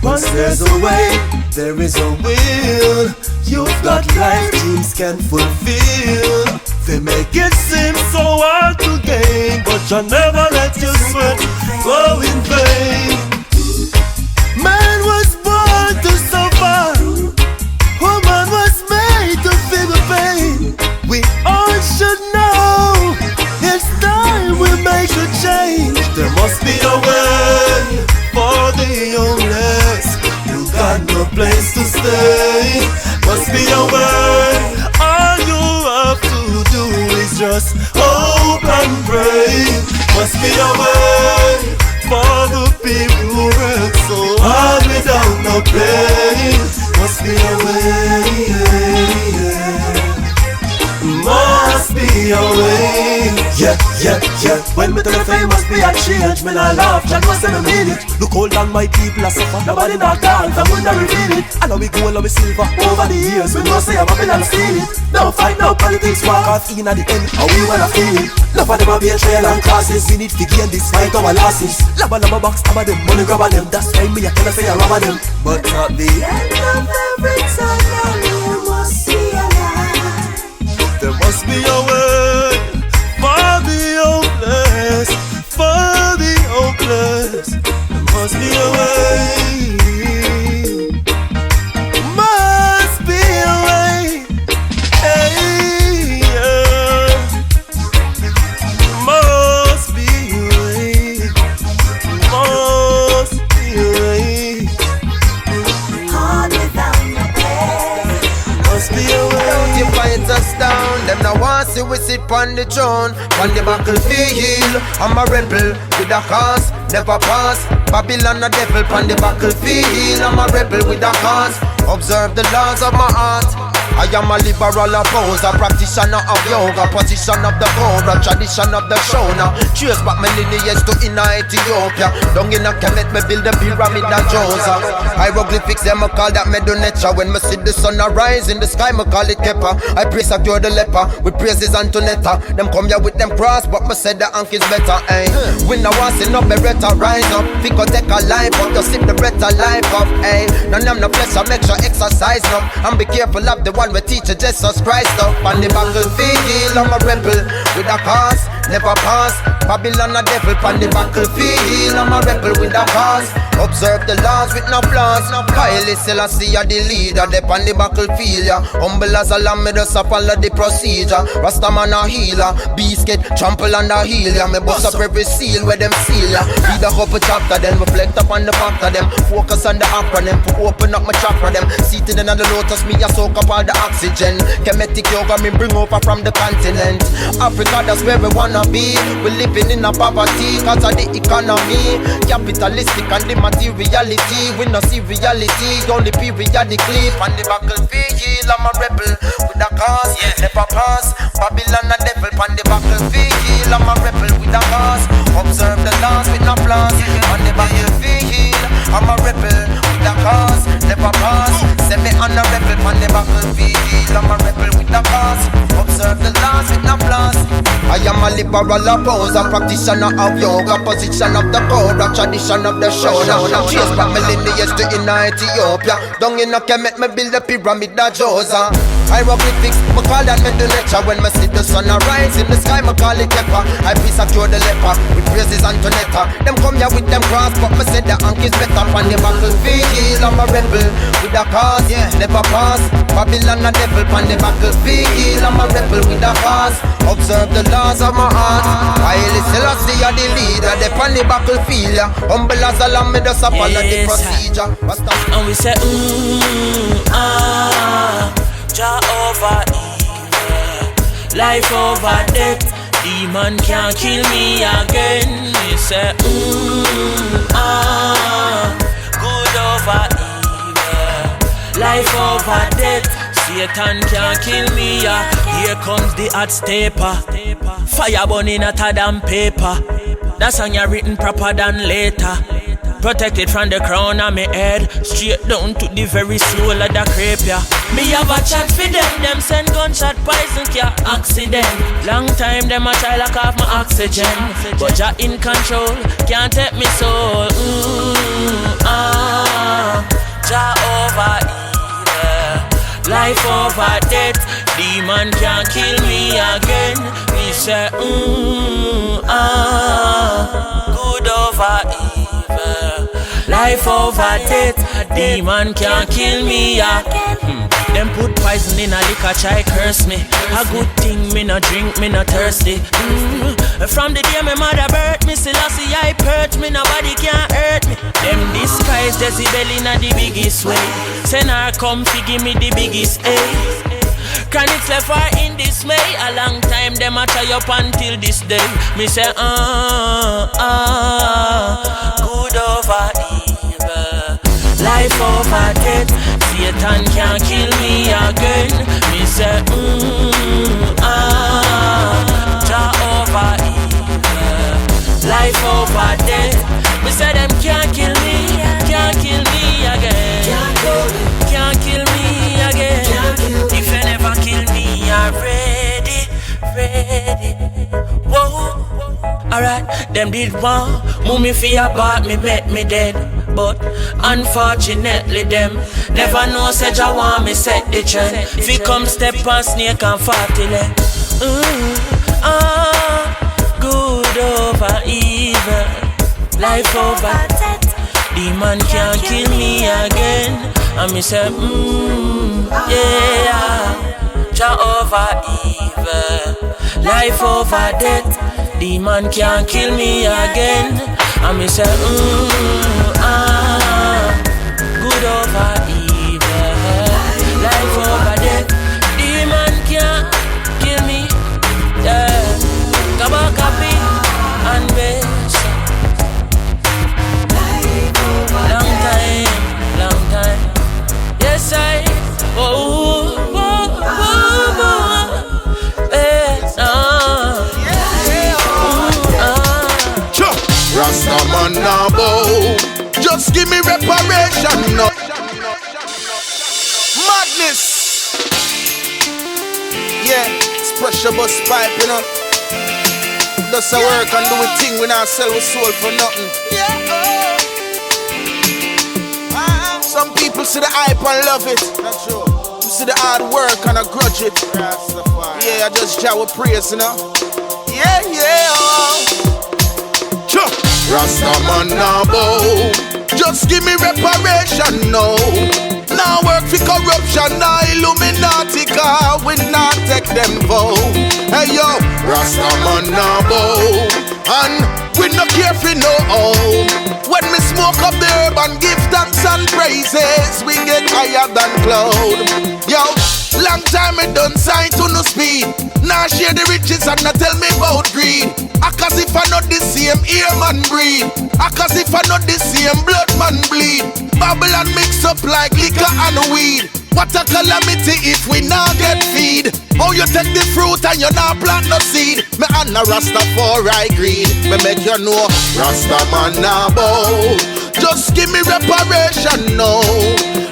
Once there's a way, there is a will. You've got life dreams can fulfill. They make it seem so hard to gain, but you never let your sweat go in vain. Man was born to suffer, woman was made to feel the pain. We all should know it's time we make a change. There must be a way for the homeless who got no place to stay. Must be a way. All you have to do is just hope and pray. Must be a way for the people who work so hard without no pay. Must be a way. Must be a way. Yeah. When me tell the fame must be a change, me not laugh, John must say me mean it. Look how long my people are suffer, nobody not dance, I wouldn't reveal it. I know we gold and we silver, over the years, we know say I'm up and steal it. Now fight, now politics, walk off in at the end, how we wanna feel it. Love of them a be a trail and crosses, we need to gain this fight our losses. Love box, stab them, money grab them, that's why me I tell her say I rob them. But at the end of every time, you must see a light. There must be a way for the hopeless, for the hopeless. There must be a way. Must be a way. Hey, yeah. Must be a way. Must be a way. Hard without no pay. Must be a way. Don't you fight us down? Them now want see we sit on the throne, on the battlefield. I'm a rebel with a cause, never pass. Babylon a devil on the battlefield. I'm a rebel with a cause. Observe the laws of my heart. I am a liberal opposer, practitioner of yoga, position of the Cobra, tradition of the Shona. Trace back my lineage to inner Ethiopia. Down in a Kemet, me build the pyramid of Joseph. Hieroglyphics, them I call that Medonetra. When me see the sun arise in the sky, me call it Kepa. I praise a the leper, with praises Antonetta. Them come here with them cross, but me said the ank is better, eh. When I was in up, beretta, rise up. Fico take a life up, just sip the breath of life up, eh. None of the flesh, I make sure exercise up. And be careful of the one we teach Jesus Christ up on the battlefield. I'm a rebel with a cause, never pass. Babylon a devil on the battlefield. I'm a rebel with a cause. Observe the laws with no flaws. Haile Selassie are the leader, they on the battlefield. Yeah. Humble as a lamb, me just follow the procedure. Rastaman a healer, beast get trample on the heel. Yeah. Me bust up every seal where them seal. Yeah. Read a couple chapter, then reflect upon the fact of them. Focus on the acronym, to open up my chakra them. Seated in the lotus, me a soak up all the oxygen. Kemetic yoga, me bring over from the continent. Africa, that's where we wanna be. We living in a poverty, cause of the economy. Capitalistic and the materiality. We no see reality, only periodically. On the battlefield, I'm a rebel with a cause, never pass. Babylon a devil on the battlefield. I'm a rebel with a cause. Observe the laws with no flaws. On the battlefield, I'm a rebel with a cause, never pass. Send me on a rebel on the battlefield. I'm a rebel with a cause. Observe the laws with no flaws. I am a liberal opposer, practitioner of yoga, position of the code, a tradition of the shoulder. Chase back my lineage to in Ethiopia. Down in a Kemet, me build a pyramid of Josa. Hieroglyphics, me call that me the nature. When me see the sun arise in the sky, me call it Kepa. I peace and cure the leper, with praises Antonetta. Them come here with them cross, but me say the ank is better. On the battlefield, I'm a rebel with a cause, never pass. Babylon a devil on the battlefield. I'm a rebel with a cause. Observe the laws of my heart. Haile Selassie are the leader, they on the battlefield. Humble as a lamb, me just a follow the procedure. And we say, Jah over evil, life over death. Demon can't kill me again. We say, good over evil, life over death. Satan can't kill me, yeah. Here comes the hot stepper. Fire burning hotter than paper. That song you written proper than later. Protected from the crown of my head, straight down to the very soul of the crepe, yeah. Me have a chat for them send gunshot poison care accident. Long time them a try lock off my oxygen, but Jah in control, can't take me soul. Jah over evil, life over death. Demon can't kill me again. Me say, good over evil, life over death. Demon can't kill me, yeah. Them put poison in a liquor, try curse me. A good thing, me no drink, me no thirsty. From the day my mother birthed me, Selassie I purge me, nobody can hurt me. Them disguise Jezebel in a the biggest way. Send her come fi give me the biggest A. Chronixx left her in dismay. A long time them a try up until this day. Me say good over evil, life over death. Satan can't kill me again. Me say Jah over evil, life over death. Me say them can't kill me again. Can't kill me again. If you never kill me, I'm ready. Whoa. Alright, them did want move me for your part, me bet me dead. But unfortunately them never know say Jah want me set the trend. Fi come step on snake and fatty leg. Good over evil, life over death. Demon can't kill me again. And me say yeah, Jah over evil, life over death. Demon can't kill me again. And me say good over evil, life over death. Demon can't kill me, yeah. Kabaka and best. Long time. Yes I. Rastaman now bow. Just give me reparation now. Madness. Yeah, it's pressure bus pipe, you know. Does a work and do a thing when I sell with soul for nothing. Some people see the hype and love it. Not true. see the hard work and I grudge it. Yeah, I just shower praise, you know. Yeah, Rastaman now bow. Just give me reparation, no. Now work for corruption, now Illuminati, car we not take them vow. Hey yo, Rastaman now bow. And we no care for no home. When me smoke up the herb and give thanks and praises, we get higher than cloud. Yo, long time I done sign to no speed. Now share the riches and not tell me about greed. As if I not the same ear man breed. As if I not the same blood man bleed. Babylon mix up like liquor and weed. What a calamity if we not get feed. Oh, you take the fruit and you not plant no seed. Me and a Rastafari greed. Me make you know Rastaman now bow. Just give me reparation, no.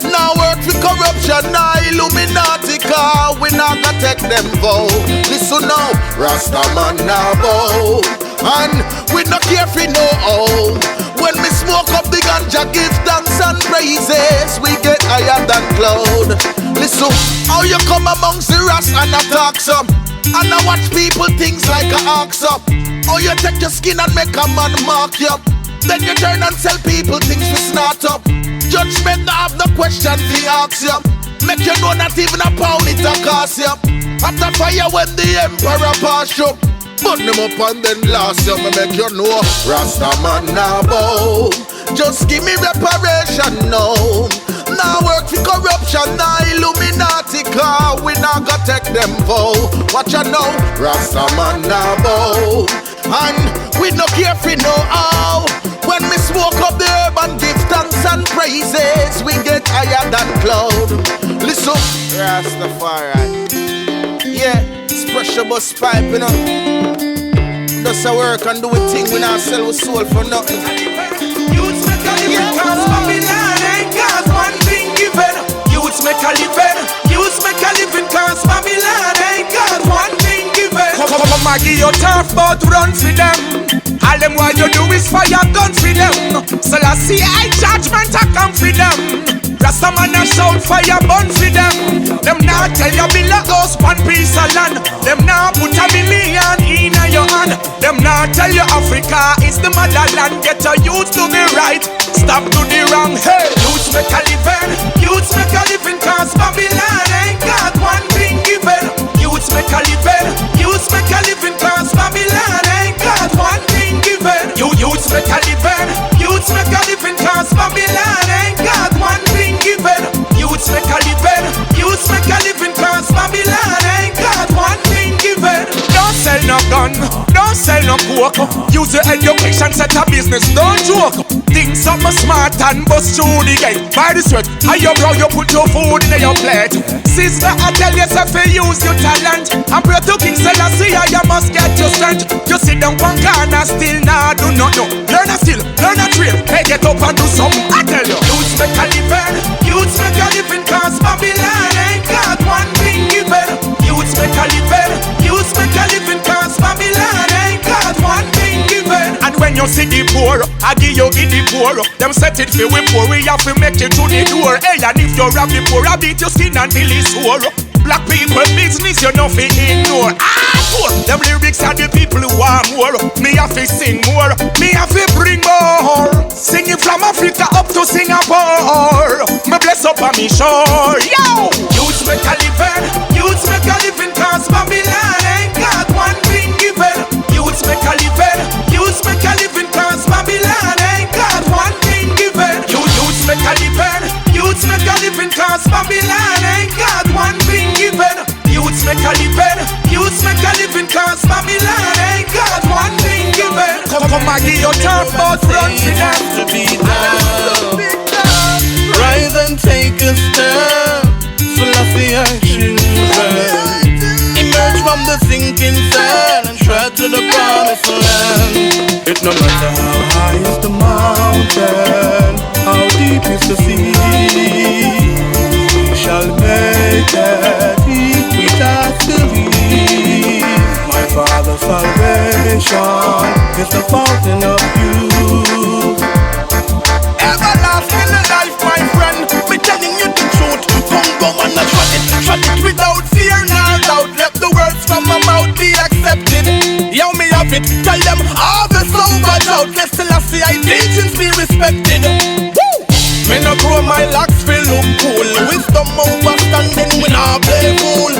Now work for corruption, now Illuminati, car we not gonna take them vow. Listen now, Rastaman now bow. And we not care for no home. When we smoke up the ganja, give thanks and praises, we get higher than cloud. Listen, how you come amongst the rats and attack some, and I watch people things like a ox up. How you take your skin and make a man mark you. Then you turn and sell people things to snort up. Judgment not have no question to ask you. Make you know not even a pound it a cost you. After fire when the emperor pass you, burn them up and then last you. Me make you know Rastaman now bow. Just give me reparation, no. Now work for corruption, now Illuminati, car we not gonna take them vow. Watch you know, Rastaman now bow. And we no care for no how. When we smoke up the herb and give thanks and praises, we get higher than cloud. Listen, Rastafari. Yeah, it's pressure bus pipe, you know. Does a work and do a thing, we not sell our soul for nothing. Youths make a living cause Babylon ain't cause one thing given. Youths make a living. Youths make a living cause Babylon ain't cause one thing given. Come and give your turf but run for them. All them what you do is fire guns for them. So I see I judgment I come for them. Rastaman a shout fire burn for them. Them now tell you build a house one piece of land. Them now put $1 million in your hand. Them now tell you Africa is the motherland. Get your youth to the right, stop to the wrong. Hey, youths make a living. Youths make a living cause Babylon ain't got one thing given. Youths make a living. Youths make a living cause Babylon ain't got one thing given. Youths make a living. Youths make a living cause Babylon ain't got one thing given. Youths make a living. Youths make a living cause Babylon ain't got one thing given. Don't sell no gun, don't sell no coke. Use your education, set a business, don't joke. Think something smart and bust through the gate. By the sweat, and your brow, you put your food in your plate. Sizzla, I tell yourself to use your talent. And pray to King Selassie, you must get your strength. You sit down one corner, still now do not know. Learn a skill, learn a trade. Hey, get up and do something, I tell you. Youths make a living. Youths make a living cause Babylon ain't got one thing given. Youths make a living. Youths make a living cause Babylon ain't got one thing given. And when you see the poor, I give you the poor. Them set it for we poor, we have to make it to the door. Hey, and if you rob the poor, I beat your skin until it's sore. Black people business, you know fi ignore. Poor. Them lyrics are the people who want more. Me have to sing more. Me have to bring more. Singing from Africa up to Singapore. Me bless up on me shore. Yo! Youths make a living. Youths make a living cause Babylon ain't got one thing given. Youths make a living. Youths make a living cause Babylon ain't got one thing given. Youths make a living. Youths make a living cause Babylon ain't got one thing given. Youths make a living. Youths make a living cause Babylon ain't got one thing given. Come and give your turf but run for them. To be done. Rise and take a step. Selassie our children. Emerge from the sinking sand and tread to the promised land. It no matter how high is the mountain, how deep is the sea, we shall make it if we just believe. My Father's salvation is the fountain of youth. Everlasting life, my friend. Me telling you the truth. Come go and not shut it. doubtless Selassie I teachings be respected. Woo! Me no grow my locks feel look cool. Wisdom overstanding, we not play fool.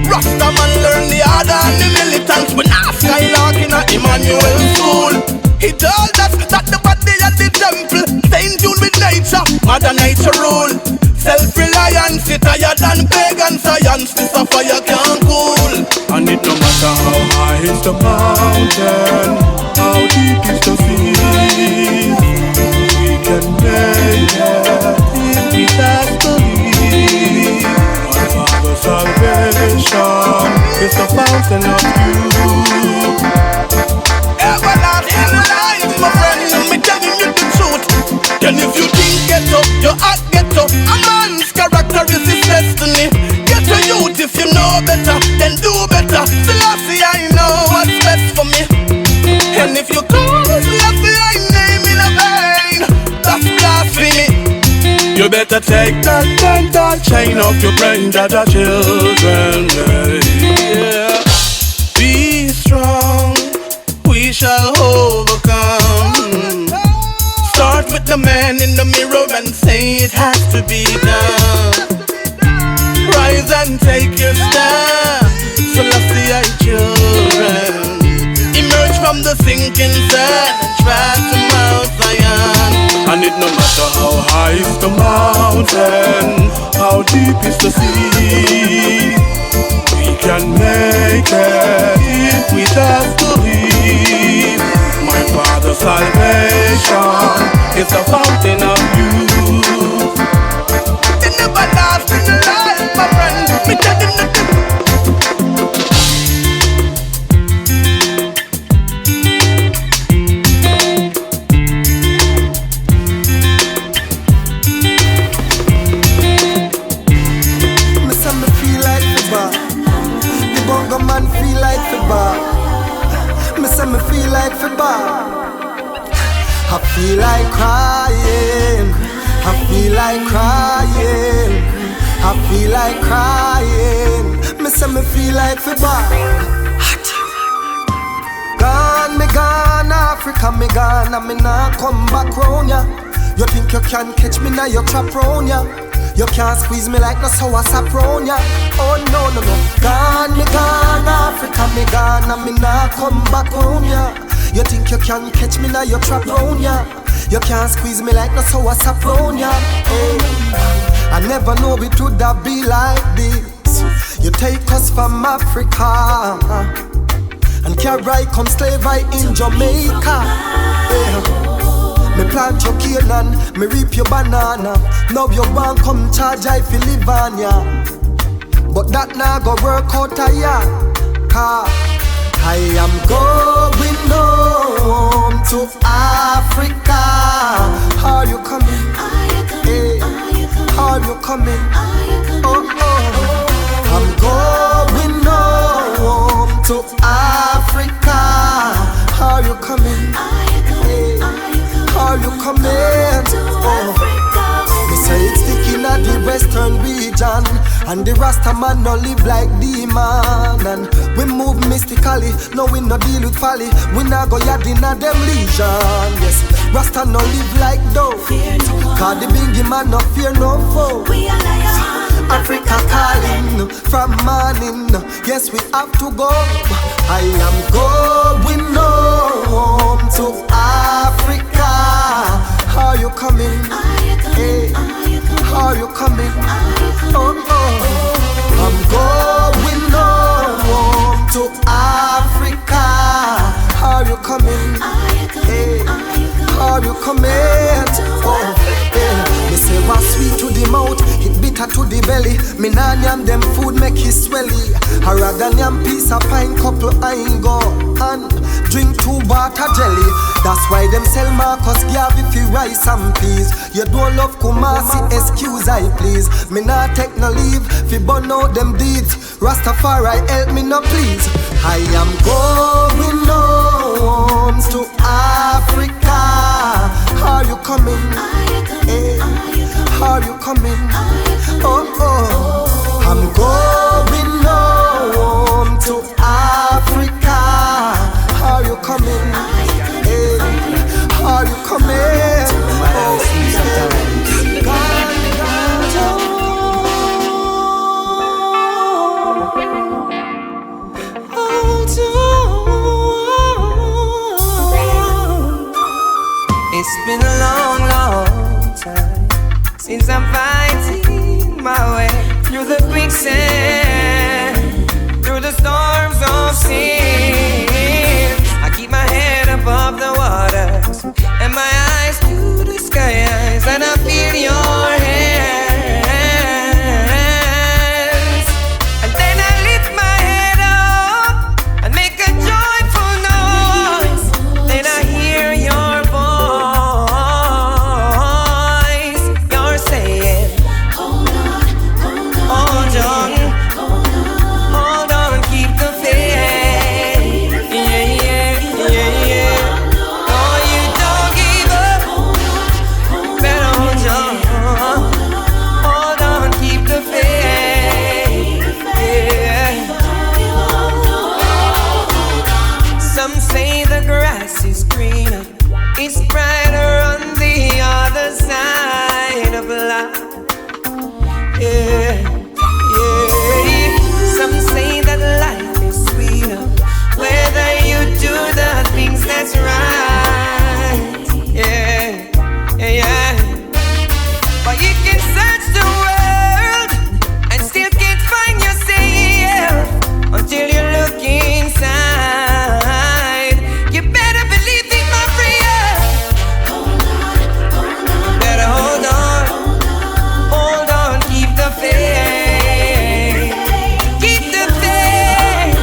Rasta man learn the order and the militants. We not skylark in a Emmanuel school. He told us that the body at the temple stay in tune with nature, Mother Nature rule. Self-reliance is higher than pagan science. This a fire can't cool. And it no matter how high is the mountain, how deep is the sea, we can make it if we just believe. My Father's salvation is the fountain of youth. Everlasting life, my friend, me telling you the truth. Then if you think get up, you act get up. A man's character is his destiny. Get to youth if you know better, then do better. Selassie, I know what's best for me. And if you call Selassie, I name in a vain. That's blasphemy. You better take that mental chain off your brain, that the children. Yeah. Be strong, we shall overcome. Start with the man in the mirror and say it has to be done. Rise and take your stand. Selassie, I children. Emerge from the sinking sand and try to Mount Zion. And it no matter how high is the mountain, how deep is the sea, we can make it if we just believe. My Father's salvation is the fountain of youth. It never lasts in the life, my friend. Me tell them nothing. Me say me feel like the bar. The bongo man feel like the bar. Me say me feel like the bar. I feel like crying. I feel like crying. I feel like crying. Me say me feel like the bar. Gone, me gone, Africa, me gone, and me nah come back round ya. You think you can catch me now, you trap round ya. You can't squeeze me like no sour sap round ya. Oh no, no, no. Gone, me gone, Africa, me gone, and me nah come back round ya. You think you can catch me now, you trap round ya. You can't squeeze me like no sour sap round ya. Hey. I never know it would have be like this. You take us from Africa and carry come slave right in Jamaica. Yeah. Me plant your cane, me reap your banana. Now you want come charge I feel live on ya. But that now go work out a ya. I am going home to Africa. Are you coming? Hey, are you coming? Oh, oh. I'm going home to Africa. Are you coming? Hey, are you coming? Oh. Me say it's sticking at the western region, and the Rasta man no live like demon. And we move mystically, no we no deal with folly. We not go yard in a them legion. Yes, Rasta no live like dough. Cause the bingy man no fear no foe. Africa calling from morning. Yes, we have to go. I am going home to Africa. Are you coming? Hey, are you coming? Oh, oh. I'm going home to Africa. Are you coming? Hey, are you coming? Oh, yeah. Me say what's sweet to the mouth, it bitter to the belly. Me nah yam them food make it swelly. I rather yam piece of pine couple I ain't go and drink 2 water jelly. That's why them sell Marcus Garvey fi rice and peas. You don't love Kumasi, excuse I please. Me nah take no leave fi burn out them deeds. Rastafari help me no please. I am going home to Africa. Are you coming? Hey, are you coming? Oh, oh. I'm going home to Africa. Are you coming? Hey, storms of sin. I keep my head above the waters and my eyes to the skies, and I feel your hands. And then I lift my head up and make a joyful noise. Then I hear your voice. You're saying, hold on, hold on, hold on, keep the faith. Yeah, yeah, yeah, yeah. No, you don't give up. Better hold on, keep the faith. Yeah. Some say the grass is greener, it's brighter on the other side of life. Yeah, yeah. Some say that life is sweeter whether you do the things that's right. Yeah, yeah, yeah. But you can search the world and still can't find yourself until you look inside. You better believe it, my friend. Better hold on, keep the faith. Keep the faith.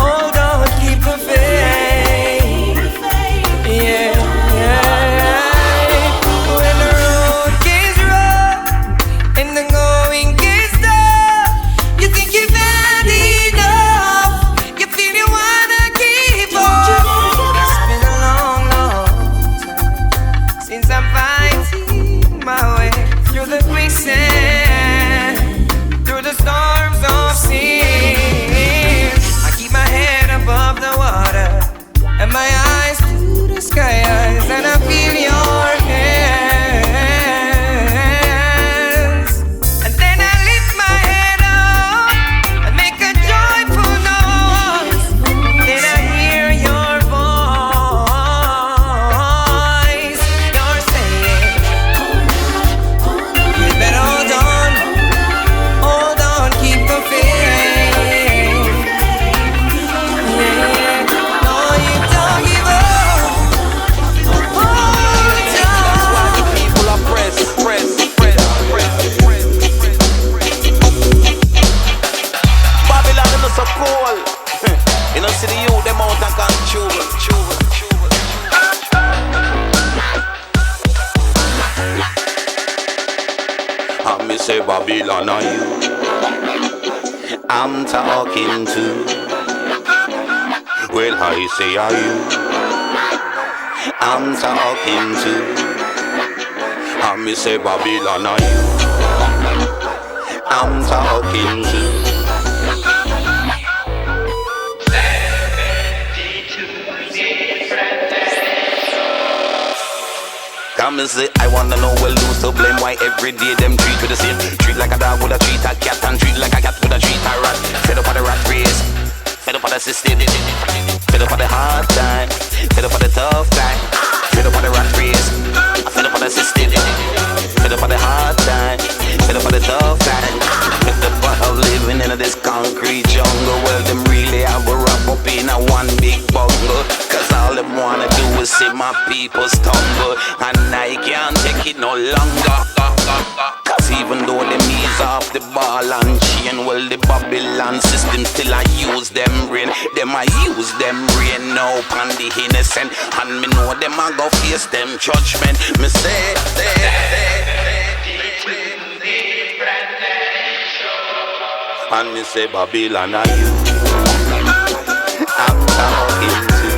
Hold on, keep the faith. Yeah, yeah. When the road gets rough and the going gets tough, you think you've had enough. You feel you wanna give up. It's been a long, long time since I'm fighting my way through the quicksand, through the storms of sin. I keep my head above the water and my eyes to the skies, and I feel your hands. And then I lift my head up and make a joyful noise. Then I hear your voice. You're saying, you better hold on, keep the faith. Yeah, no, you don't give up. People are press. Babylon is so cool. You know, see the youth, them out and control. And me say Babylon are you I'm talking to. Well, I say are you I'm talking to. And me say Babylon are you I'm talking to. Come and say, I wanna know well who's to blame. Why every day them treat with the same. Treat like a dog with a treat a cat, and treat like a cat with a treat a rat. Fed up on the rat race, fed up on the system, fed up on the hard time, fed up on the tough time, fed up on the rat race, fed up on the system, fed up on the hard time, fed up on the tough time. Fed up on living in this concrete jungle. Well, them really have a wrap up in a one big bungle. Cause all them wanna do is see my people stumble, and I can't take it no longer. Cause even though them ease off the ball and chain, well, the Babylon system still I use them brain. Them I use them brain now upon the innocent, and me know them I go face them judgment. Me say, and me say Babylon are you I'm talking to.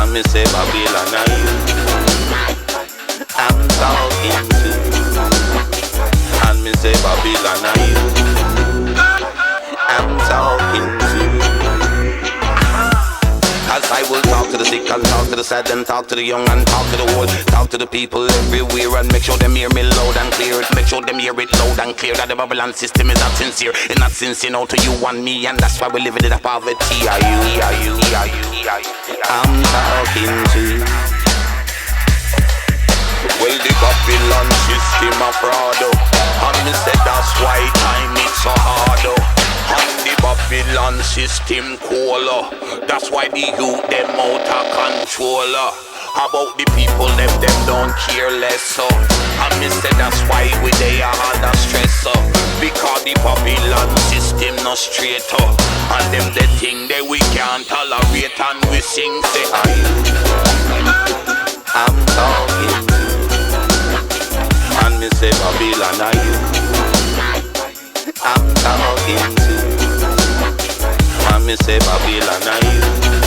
And me say Babylon are you I'm talking to. And me say Babylon are you I'm talking to. Cause I will talk to the sick and talk to the sad and talk to the young and talk to the old. Talk to the people everywhere and make sure them hear me loud and clear. Make sure them hear it loud and clear that the Babylon system is not sincere. It's not sincere now to you and me, and that's why we live in the poverty. I'm talking to. Well, the Babylon system a fraud. And me say that's why time is so hard. And the Babylon system cool. That's why the youth them out of control. About the people them don't care less. And me say that's why we they are under stress. Because the Babylon system no straight. And them the thing that we can't tolerate. And we sing say I'm talking. And me say Babylon are you. I'm talking to. And me say Babylon are you.